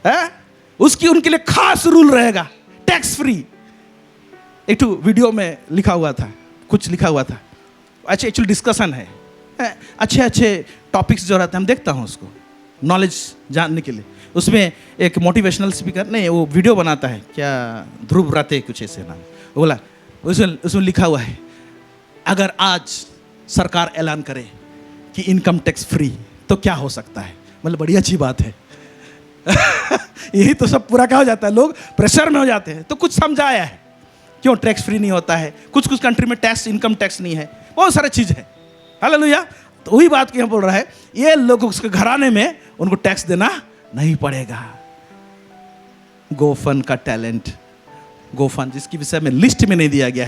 है? उसकी उनके लिए खास रूल रहेगा, टैक्स फ्री। एक वीडियो में लिखा हुआ था, कुछ लिखा हुआ था, अच्छा एक्चुअली डिस्कशन है, अच्छे अच्छे टॉपिक्स जो रहते हैं, हम देखता हूँ उसको नॉलेज जानने के लिए। उसमें एक मोटिवेशनल स्पीकर नहीं, वो वीडियो बनाता है, क्या ध्रुव राते कुछ ऐसे नाम, बोला उसमें लिखा हुआ है, अगर आज सरकार ऐलान करे कि इनकम टैक्स फ्री तो क्या हो सकता है। मतलब बड़ी अच्छी बात है। यही तो सब पूरा क्या हो जाता है, लोग प्रेशर में हो जाते हैं। तो कुछ समझाया है क्यों टैक्स फ्री नहीं होता है, कुछ कुछ कंट्री में टैक्स इनकम टैक्स नहीं है, बहुत सारी चीज़ है। हालेलुया। तो वही बात यहाँ बोल रहा है, ये लोग उसके घराने में उनको टैक्स देना नहीं पड़ेगा। गोफन का टैलेंट, गोफन जिसकी विषय में लिस्ट में नहीं दिया गया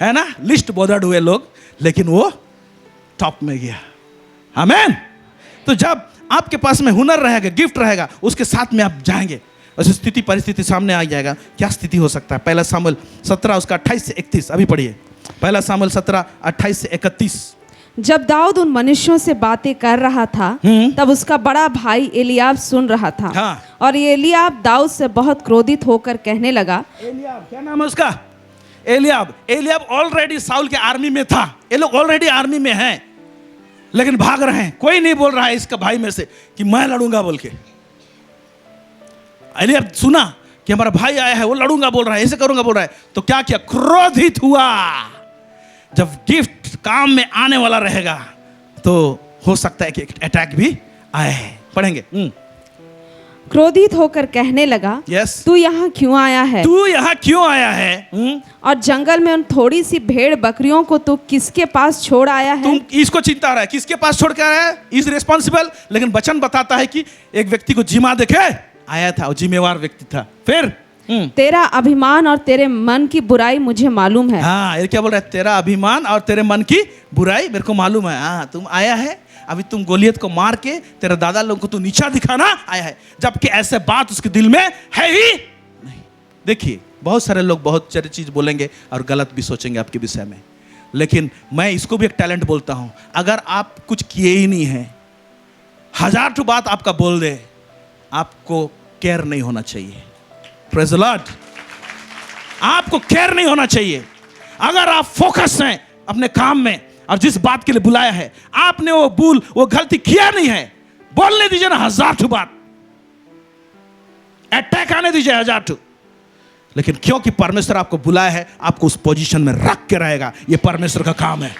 है ना, लिस्ट बॉर्डर्ड हुए लोग, लेकिन वो टॉप में गया। आमीन। तो जब आपके पास में हुनर रहेगा, गिफ्ट रहेगा, उसके साथ में आप जाएंगे, उस स्थिति परिस्थिति सामने आ जाएगा। क्या स्थिति हो सकता है? पहला सामुएल 17 उसका 28 से 31 अभी पढ़िए। पहला सामुएल 17 28 से 31। जब दाऊद उन मनुष्यों से बातें कर रहा था तब उसका बड़ा भाई एलियाब सुन रहा था। हाँ। और एलियाब दाऊद से बहुत क्रोधित होकर कहने लगा, एलियाब क्या नाम है उसका? एलियाब ऑलरेडी साउल के आर्मी में था, ये लोग ऑलरेडी आर्मी में हैं, लेकिन भाग रहे हैं। कोई नहीं बोल रहा है इसका भाई में से कि मैं लड़ूंगा बोल के। एलियाब सुना कि हमारा भाई आया है, वो लड़ूंगा बोल रहा है, ऐसे करूंगा बोल रहा है, तो क्या किया, क्रोधित हुआ। जब गिफ्ट काम में आने वाला रहेगा तो हो सकता है कि अटैक भी आए। पढ़ेंगे। क्रोधित होकर कहने लगा, यस, तू यहाँ क्यों आया है? तू यहाँ क्यों आया है? और जंगल में उन थोड़ी सी भेड़ बकरियों को तू किसके पास छोड़ आया है? तुम इसको चिंता रहा है, किसके पास छोड़ के आया है? Is responsible. लेकिन वचन बताता है कि एक व्यक्ति को जिम्मा देखे आया था, वो जिम्मेवार व्यक्ति था। फिर तेरा अभिमान और तेरे मन की बुराई मुझे मालूम है। हाँ, ये क्या बोल रहा है? तेरा अभिमान और तेरे मन की बुराई मेरे को मालूम है। हाँ, तुम आया है, अभी तुम गोलियत को मार के तेरे दादा लोगों को तू नीचा दिखाना आया है, जबकि ऐसे बात उसके दिल में है ही नहीं। देखिए, बहुत सारे लोग बहुत सारी चीज बोलेंगे और गलत भी सोचेंगे आपके विषय में, लेकिन मैं इसको भी एक टैलेंट बोलता हूं। अगर आप कुछ किए ही नहीं है, 1000 ठो बात आपका बोल दे, आपको केयर नहीं होना चाहिए। Praise the Lord. आपको केयर नहीं होना चाहिए। अगर आप फोकस हैं अपने काम में और जिस बात के लिए बुलाया है, आपने वो गलती किया नहीं है, बोलने दीजिए ना 1000 ठो बात, अटैक आने दीजिए 1000 ठो, लेकिन क्योंकि परमेश्वर आपको बुलाया है, आपको उस पोजीशन में रख के रहेगा। ये परमेश्वर का काम है।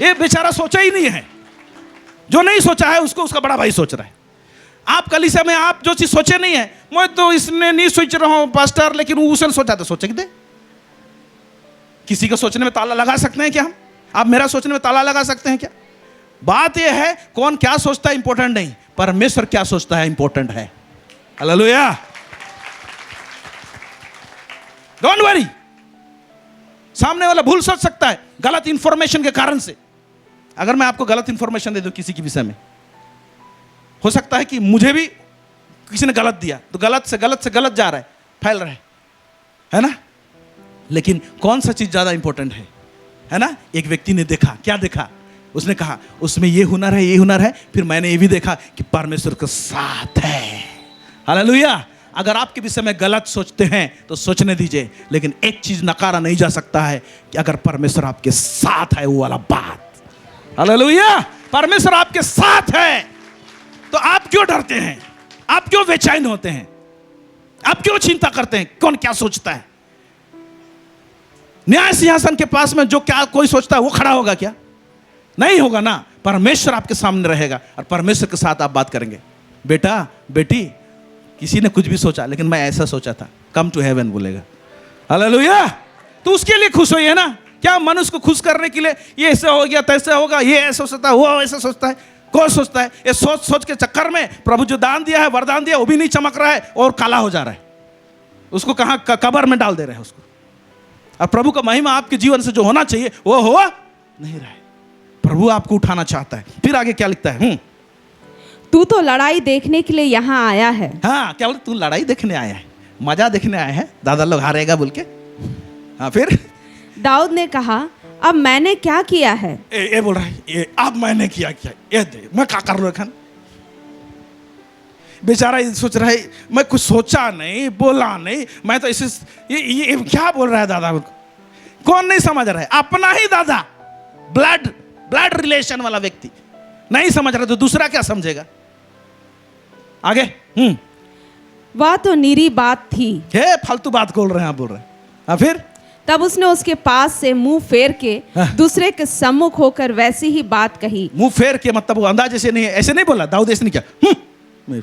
ये बेचारा सोचा ही नहीं है, जो नहीं सोचा है उसको उसका बड़ा भाई सोच रहा है। आप कलीसिया में आप जो चीज सोचे नहीं है, मैं तो इसने नहीं सोच रहा हूं पास्टर, लेकिन वो उसने सोचा तो सोचे दे। किसी का सोचने में ताला लगा सकते हैं क्या हम? आप मेरा सोचने में ताला लगा सकते हैं क्या? बात यह है, कौन क्या सोचता है इंपॉर्टेंट नहीं, परमेश्वर क्या सोचता है इंपॉर्टेंट है। हालेलुया। Don't worry. सामने वाला भूल सोच सकता है गलत इंफॉर्मेशन के कारण से। अगर मैं आपको गलत इंफॉर्मेशन दे दूं किसी के विषय में, हो सकता है कि मुझे भी किसी ने गलत दिया, तो गलत से गलत जा रहा है, फैल रहा है ना? लेकिन कौन सा चीज ज्यादा इंपॉर्टेंट है ना? एक व्यक्ति ने देखा, क्या देखा? उसने कहा उसमें ये हुनर है, ये हुनर है, फिर मैंने ये भी देखा कि परमेश्वर के साथ है। हालेलुया। अगर आपके विषय में गलत सोचते हैं तो सोचने दीजिए, लेकिन एक चीज नकारा नहीं जा सकता है कि अगर परमेश्वर आपके साथ है, वो वाला बात। हालेलुया। परमेश्वर आपके साथ है तो आप क्यों डरते हैं? आप क्यों बेचैन होते हैं? आप क्यों चिंता करते हैं कौन क्या सोचता है? न्याय सिंहासन के पास में जो क्या कोई सोचता है वो खड़ा होगा क्या? नहीं होगा ना। परमेश्वर आपके सामने रहेगा और परमेश्वर के साथ आप बात करेंगे। बेटा बेटी, किसी ने कुछ भी सोचा, लेकिन मैं ऐसा सोचा था, कम टू हेवन बोलेगा। हालेलुया। तो उसके लिए खुश होइए ना। क्या मनुष्य को खुश करने के लिए ये ऐसे हो गया, तैसे होगा, ये ऐसा सोचता है, वो ऐसा सोचता है? कौन सोचता है? ये सोच के चक्कर में प्रभु जो दान दिया है, वरदान दिया, वो भी नहीं चमक रहा है और काला हो जा रहा है। उसको कहां कब्र में डाल दे रहे हैं उसको। और प्रभु का महिमा आपके जीवन से जो होना चाहिए वो हो नहीं रहा है। प्रभु आपको उठाना चाहता है। फिर आगे क्या लिखता है? तू तो लड़ाई देखने के लिए यहाँ आया है। हाँ, क्या बोले? तू लड़ाई देखने आया है, मजा देखने आया है, दादा लोग हारेगा बोल के। हाँ, फिर दाऊद ने कहा, अब मैंने क्या किया है? ये बोल रहा है, ये अब मैंने क्या किया, ये दे, मैं क्या कर रहा हूं? बेचारा ये सोच रहा है, मैं कुछ सोचा नहीं, बोला नहीं, मैं तो इसे ये क्या बोल रहा है दादा को? कौन नहीं समझ रहा है? अपना ही दादा, ब्लड रिलेशन वाला व्यक्ति नहीं समझ रहा तो दूसरा क्या समझेगा? आगे। वह तो निरी बात थी। फालतू बात बोल रहे हैं आप, बोल रहे हैं। फिर तब उसने उसके पास से मुंह फेर के दूसरे के सम्मुख होकर वैसी ही बात कही। मुंह फेर के मतलब वो अंदाज ऐसे नहीं है, ऐसे नहीं बोला दाऊद, ऐसे नहीं क्या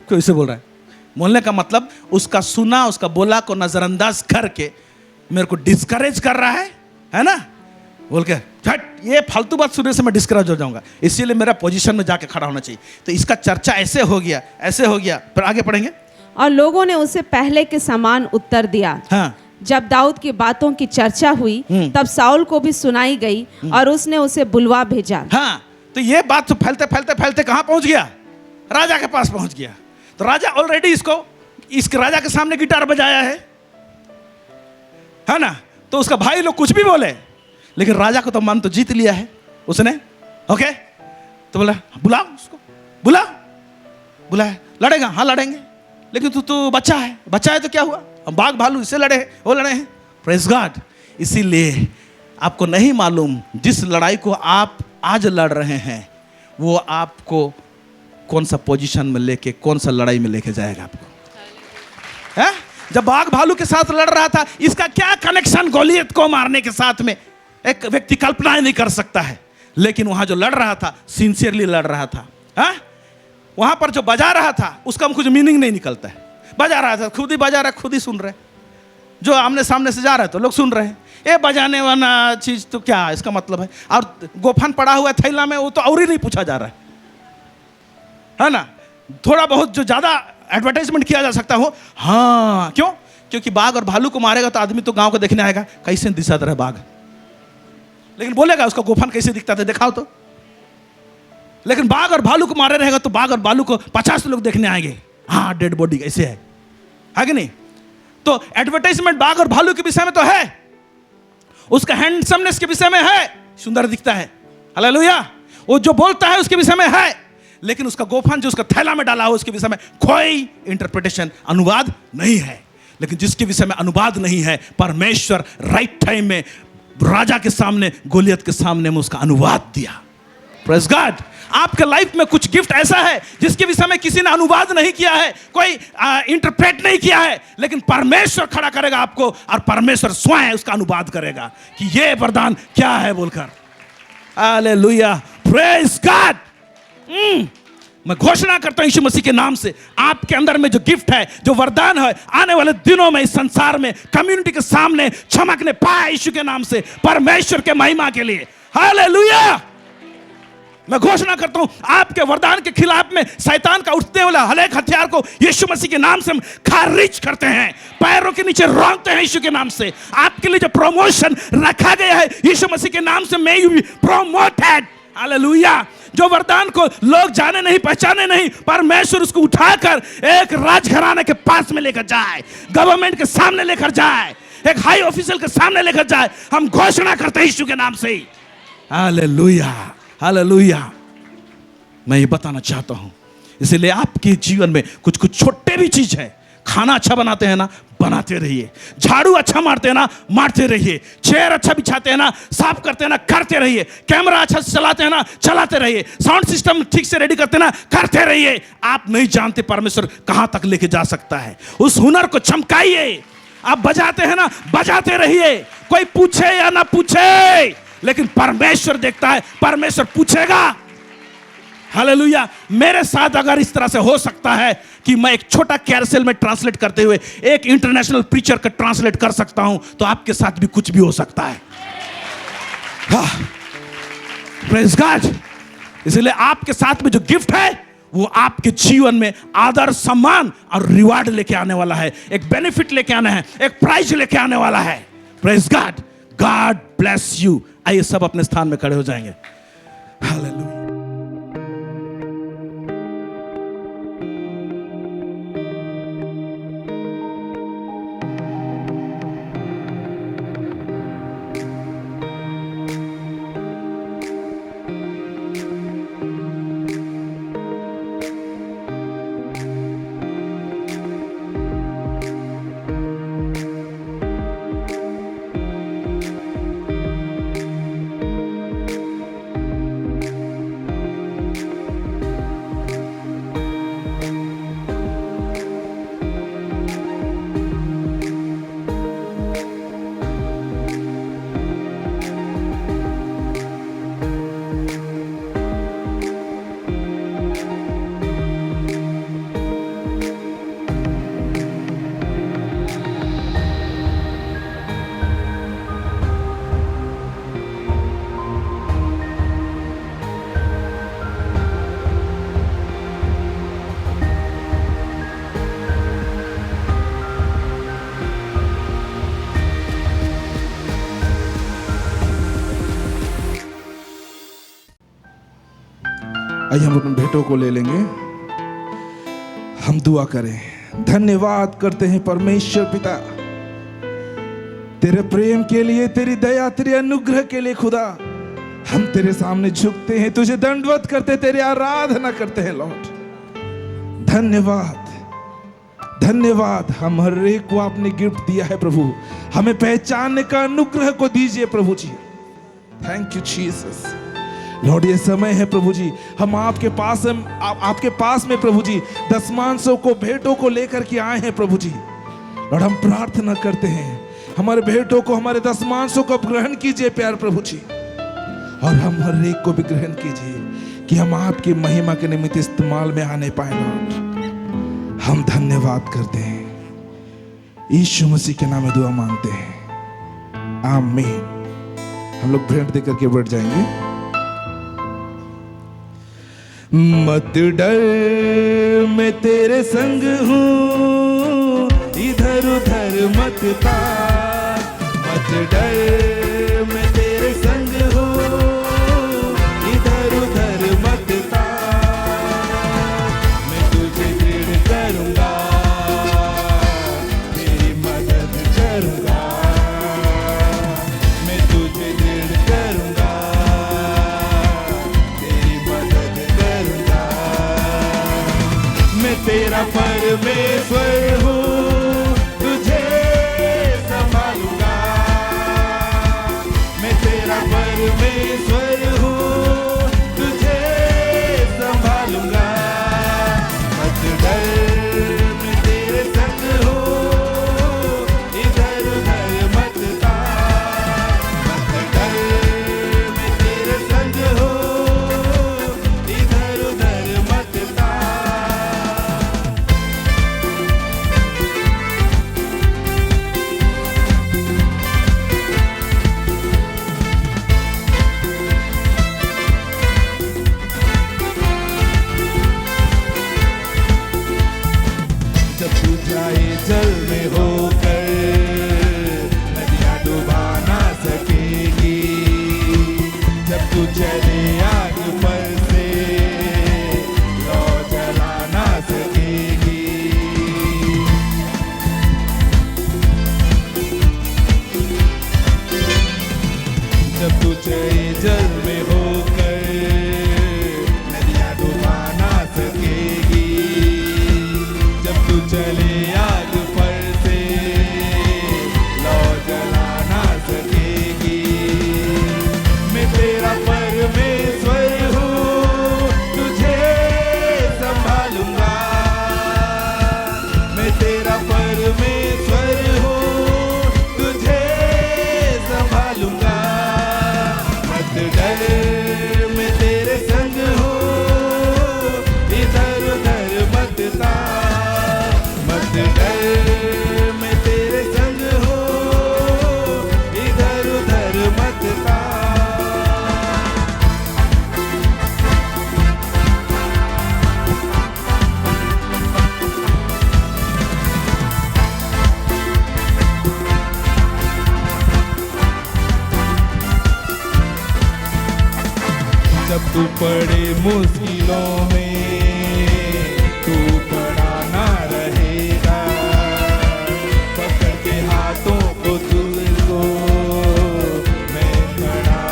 कैसे बोल रहा है? बोलने का मतलब उसका सुना, उसका बोला को नजरअंदाज करके मेरे को डिस्करेज कर रहा है ना? बोल के छट, ये फालतू बात सुनने से मैं डिस्करेज हो जाऊंगा, इसीलिए मेरा पोजीशन में जाके खड़ा होना चाहिए। तो इसका चर्चा ऐसे हो गया, ऐसे हो गया। फिर आगे पढ़ेंगे। और लोगों ने उसे पहले के समान उत्तर दिया। हाँ। जब दाऊद की बातों की चर्चा हुई तब साउल को भी सुनाई गई और उसने उसे बुलवा भेजा। हाँ, तो ये बात तो फैलते फैलते फैलते कहां पहुंच गया? राजा के पास पहुंच गया। तो राजा ऑलरेडी इसके राजा के सामने गिटार बजाया है ना? तो उसका भाई लोग कुछ भी बोले, लेकिन राजा को तो मन तो जीत लिया है उसने। ओके, तो बोला बुलाओ उसको, बुलाया। लड़ेगा? हाँ लड़ेंगे, लेकिन तू बच्चा है तो क्या हुआ? हम बाघ भालू इससे लड़े हैं, वो लड़े हैं, प्रेज गॉड। इसीलिए आपको नहीं मालूम जिस लड़ाई को आप आज लड़ रहे हैं वो आपको कौन सा पोजीशन में लेके, कौन सा लड़ाई में लेके जाएगा आपको। है? जब बाघ भालू के साथ लड़ रहा था, इसका क्या कनेक्शन गोलियत को मारने के साथ में, एक व्यक्ति कल्पना नहीं कर सकता है। लेकिन वहां जो लड़ रहा था सिंसियरली लड़ रहा था। है? वहां पर जो बजा रहा था उसका कुछ मीनिंग नहीं निकलता है। बजा रहा था, खुद ही बजा रहा है, खुद ही सुन रहे। जो आमने सामने से जा रहा है तो लोग सुन रहे हैं। ये बजाने वाला चीज तो क्या इसका मतलब है। और गोफन पड़ा हुआ है थैला में, वो तो और ही नहीं पूछा जा रहा है ना। थोड़ा बहुत जो ज्यादा एडवर्टाइजमेंट किया जा सकता हो। हाँ, क्यों? क्योंकि बाघ और भालू को मारेगा तो आदमी तो गांव को देखने आएगा, कैसे दिशा रहा बाघ। लेकिन बोलेगा उसका गोफन कैसे दिखता था, दिखाओ तो। लेकिन बाघ और भालू को मारे रहेगा तो बाघ और भालू को 50 लोग देखने आएंगे। हाँ, डेड बॉडी कैसे है कि नहीं? तो एडवर्टाइजमेंट बाघ और भालू के विषय में तो है, उसका हैंडसमनेस के विषय में है, सुंदर दिखता है। हालेलुया। वो जो बोलता है उसके विषय में है, लेकिन उसका गोफन जो उसका थैला में डाला हो उसके विषय में कोई इंटरप्रिटेशन, अनुवाद नहीं है। लेकिन जिसके विषय में अनुवाद नहीं है, परमेश्वर राइट टाइम में राजा के सामने, गोलियत के सामने में उसका अनुवाद दिया। Praise God. आपके लाइफ में कुछ गिफ्ट ऐसा है जिसके विषय में किसी ने अनुवाद नहीं किया है, कोई इंटरप्रेट नहीं किया है, लेकिन परमेश्वर खड़ा करेगा आपको और परमेश्वर स्वयं उसका अनुवाद करेगा कि ये वरदान क्या है बोलकर। Hallelujah, praise God. मैं घोषणा करता हूं यीशु मसीह के नाम से, आपके अंदर में जो गिफ्ट है, जो वरदान है, आने वाले दिनों में इस संसार में कम्युनिटी के सामने चमकने पाए यीशु के नाम से, परमेश्वर के महिमा के लिए। हालेलुया। मैं घोषणा करता हूं आपके वरदान के खिलाफ में शैतान का उठने वाला हर एक हथियार को यीशु मसीह के नाम से हम खारिज करते हैं, पैरों के नीचे रौंदते हैं यीशु के नाम से। आपके लिए जो प्रमोशन रखा गया है यीशु मसीह के नाम से, may you be promoted. Hallelujah. जो वरदान को लोग जाने नहीं, पहचाने नहीं, परमेश्वर उसको उठाकर एक राजघराने के पास में लेकर जाए, गवर्नमेंट के सामने लेकर जाए, एक हाई ऑफिशियल के सामने लेकर जाए। हम घोषणा करते हैं यीशु के नाम से। Hallelujah, hallelujah. मैं ये बताना चाहता हूं, इसलिए आपके जीवन में कुछ कुछ छोटे भी चीज है। खाना अच्छा बनाते हैं ना, बनाते रहिए। झाड़ू अच्छा मारते हैं ना, मारते रहिए। चेयर अच्छा बिछाते हैं ना, साफ करते हैं ना, करते रहिए। कैमरा अच्छा चलाते हैं ना, चलाते रहिए। साउंड सिस्टम ठीक से रेडी करते हैं ना, करते रहिए। आप नहीं जानते परमेश्वर कहां तक लेके जा सकता है। उस हुनर को चमकाइए। आप बजाते हैं ना, बजाते रहिए। कोई पूछे या ना पूछे, लेकिन परमेश्वर देखता है, परमेश्वर पूछेगा। हालेलुया। मेरे साथ अगर इस तरह से हो सकता है कि मैं एक छोटा कैरसेल में ट्रांसलेट करते हुए एक इंटरनेशनल प्रीचर का ट्रांसलेट कर सकता हूं, तो आपके साथ भी कुछ भी हो सकता है। Praise God. इसलिए आपके साथ में जो गिफ्ट है वो आपके जीवन में आदर, सम्मान और रिवार्ड लेके आने वाला है, एक बेनिफिट लेके आना है, एक प्राइज लेके आने वाला है। Praise God. God bless you. आइए सब अपने स्थान में खड़े हो जाएंगे। हालेलुया। आइए हम अपने भेंटों को ले लेंगे, हम दुआ करें। धन्यवाद करते हैं परमेश्वर पिता तेरे प्रेम के लिए, तेरी दया, तेरे अनुग्रह के लिए। खुदा हम तेरे सामने झुकते हैं, तुझे दंडवत करते, तेरी आराधना करते हैं लॉर्ड। धन्यवाद, धन्यवाद। हम हर एक को आपने गिफ्ट दिया है प्रभु, हमें पहचानने का अनुग्रह को दीजिए प्रभु जी। Thank you Jesus. लॉर्ड ये समय है प्रभु जी, हम आपके पास आपके पास में प्रभु जी दशमांशों को, भेंटों को लेकर के आए हैं प्रभु जी। लॉर्ड हम प्रार्थना करते हैं हमारे भेंटों को, हमारे दशमांशों को ग्रहण कीजिए प्यार प्रभु जी, और हम हर एक को भी ग्रहण कीजिए कि हम आपकी महिमा के निमित्त इस्तेमाल में आने पाए। लॉर्ड हम धन्यवाद करते हैं, यीशु मसीह के नाम में दुआ मांगते हैं, आमीन। हम लोग भेंट देकर के बैठ जाएंगे। मत डर मैं तेरे संग हूँ, इधर उधर मत ताक। मत डर मैं तेरे संग हूँ, इधर उधर मत ताक। मैं तुझे दृढ़ करूँगा, तेरी मदद करूँगा। मैं तुझे दृढ़ करूँगा, तेरी मदद करूँगा। मैं तेरा परमेश्वर हूँ, तुझे संभालूंगा। मैं तेरा परमेश्वर हूँ, तुझे संभालूंगा। मत डर मैं तेरे संग हूँ, इधर उधर मत ताक। मत डर मैं तेरे संग हूँ, इधर उधर मत ताक। जब तू जाए जल में होकर, नदियाँ डुबा ना सकेगी। जब तू चले आग पर से, लौ जला ना सकेगी। जब तू चले जल में होकर, नदियाँ डुबा ना सकेगी। जब तू चले आग पर से, लौ जला ना सकेगी। मैं तेरा परमेश्वर हूँ, तुझे संभालूंगा। मैं तेरा परमेश्वर हूँ, तुझे संभालूंगा। मत डर मैं तेरे संग हूँ, इधर उधर मत ताक। मत डर मैं तेरे संग हूँ, इधर उधर मत ताक। जब तू पड़े मुश्किलों में, तू पड़ा ना रहेगा। पकड़ के हाथों को तुझको मैं खड़ा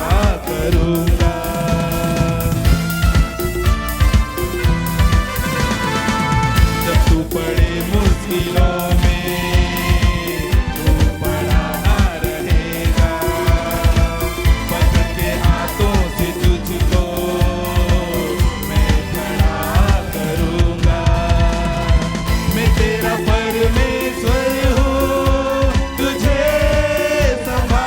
करूँगा। जब तू पड़े मुश्किलों में, तू पड़ा ना रहेगा। पकड़ के हाथों से तुझको मैं खड़ा करूँगा। मैं तेरा परमेश्वर हूँ, तुझे संभालूंगा।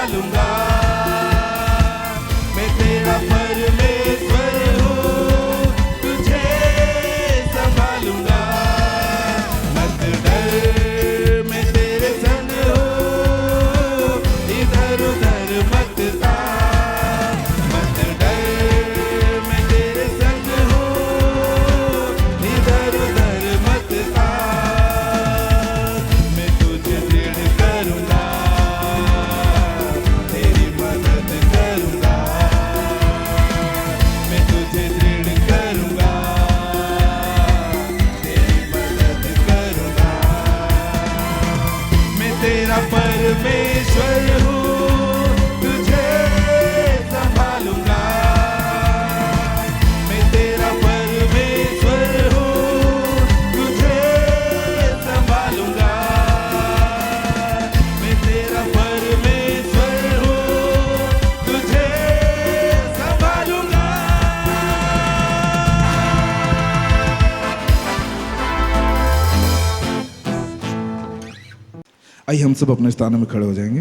आइए हम सब अपने स्थानों में खड़े हो जाएंगे।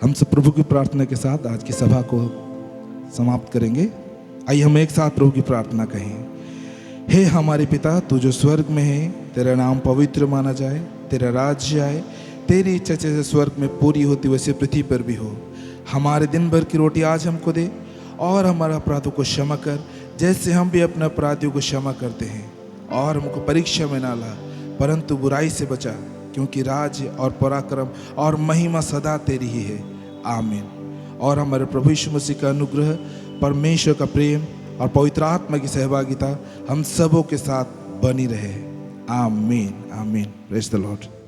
हम सब प्रभु की प्रार्थना के साथ आज की सभा को समाप्त करेंगे। आइए हम एक साथ प्रभु की प्रार्थना कहें। हे हमारे पिता, तू जो स्वर्ग में है, तेरा नाम पवित्र माना जाए, तेरा राज्य आए, तेरी इच्छा जैसे स्वर्ग में पूरी होती वैसे पृथ्वी पर भी हो। हमारे दिन भर की रोटी आज हमको दे, और हमारा अपराधों को क्षमा कर जैसे हम भी अपने अपराधियों को क्षमा करते हैं, और हमको परीक्षा में ना ला परंतु बुराई से बचा, क्योंकि राज्य और पराक्रम और महिमा सदा तेरी ही है। आमीन। और हमारे प्रभु यीशु मसीह का अनुग्रह, परमेश्वर का प्रेम और पवित्र आत्मा की सहभागिता हम सबों के साथ बनी रहे। आमीन आमीन। Praise the Lord.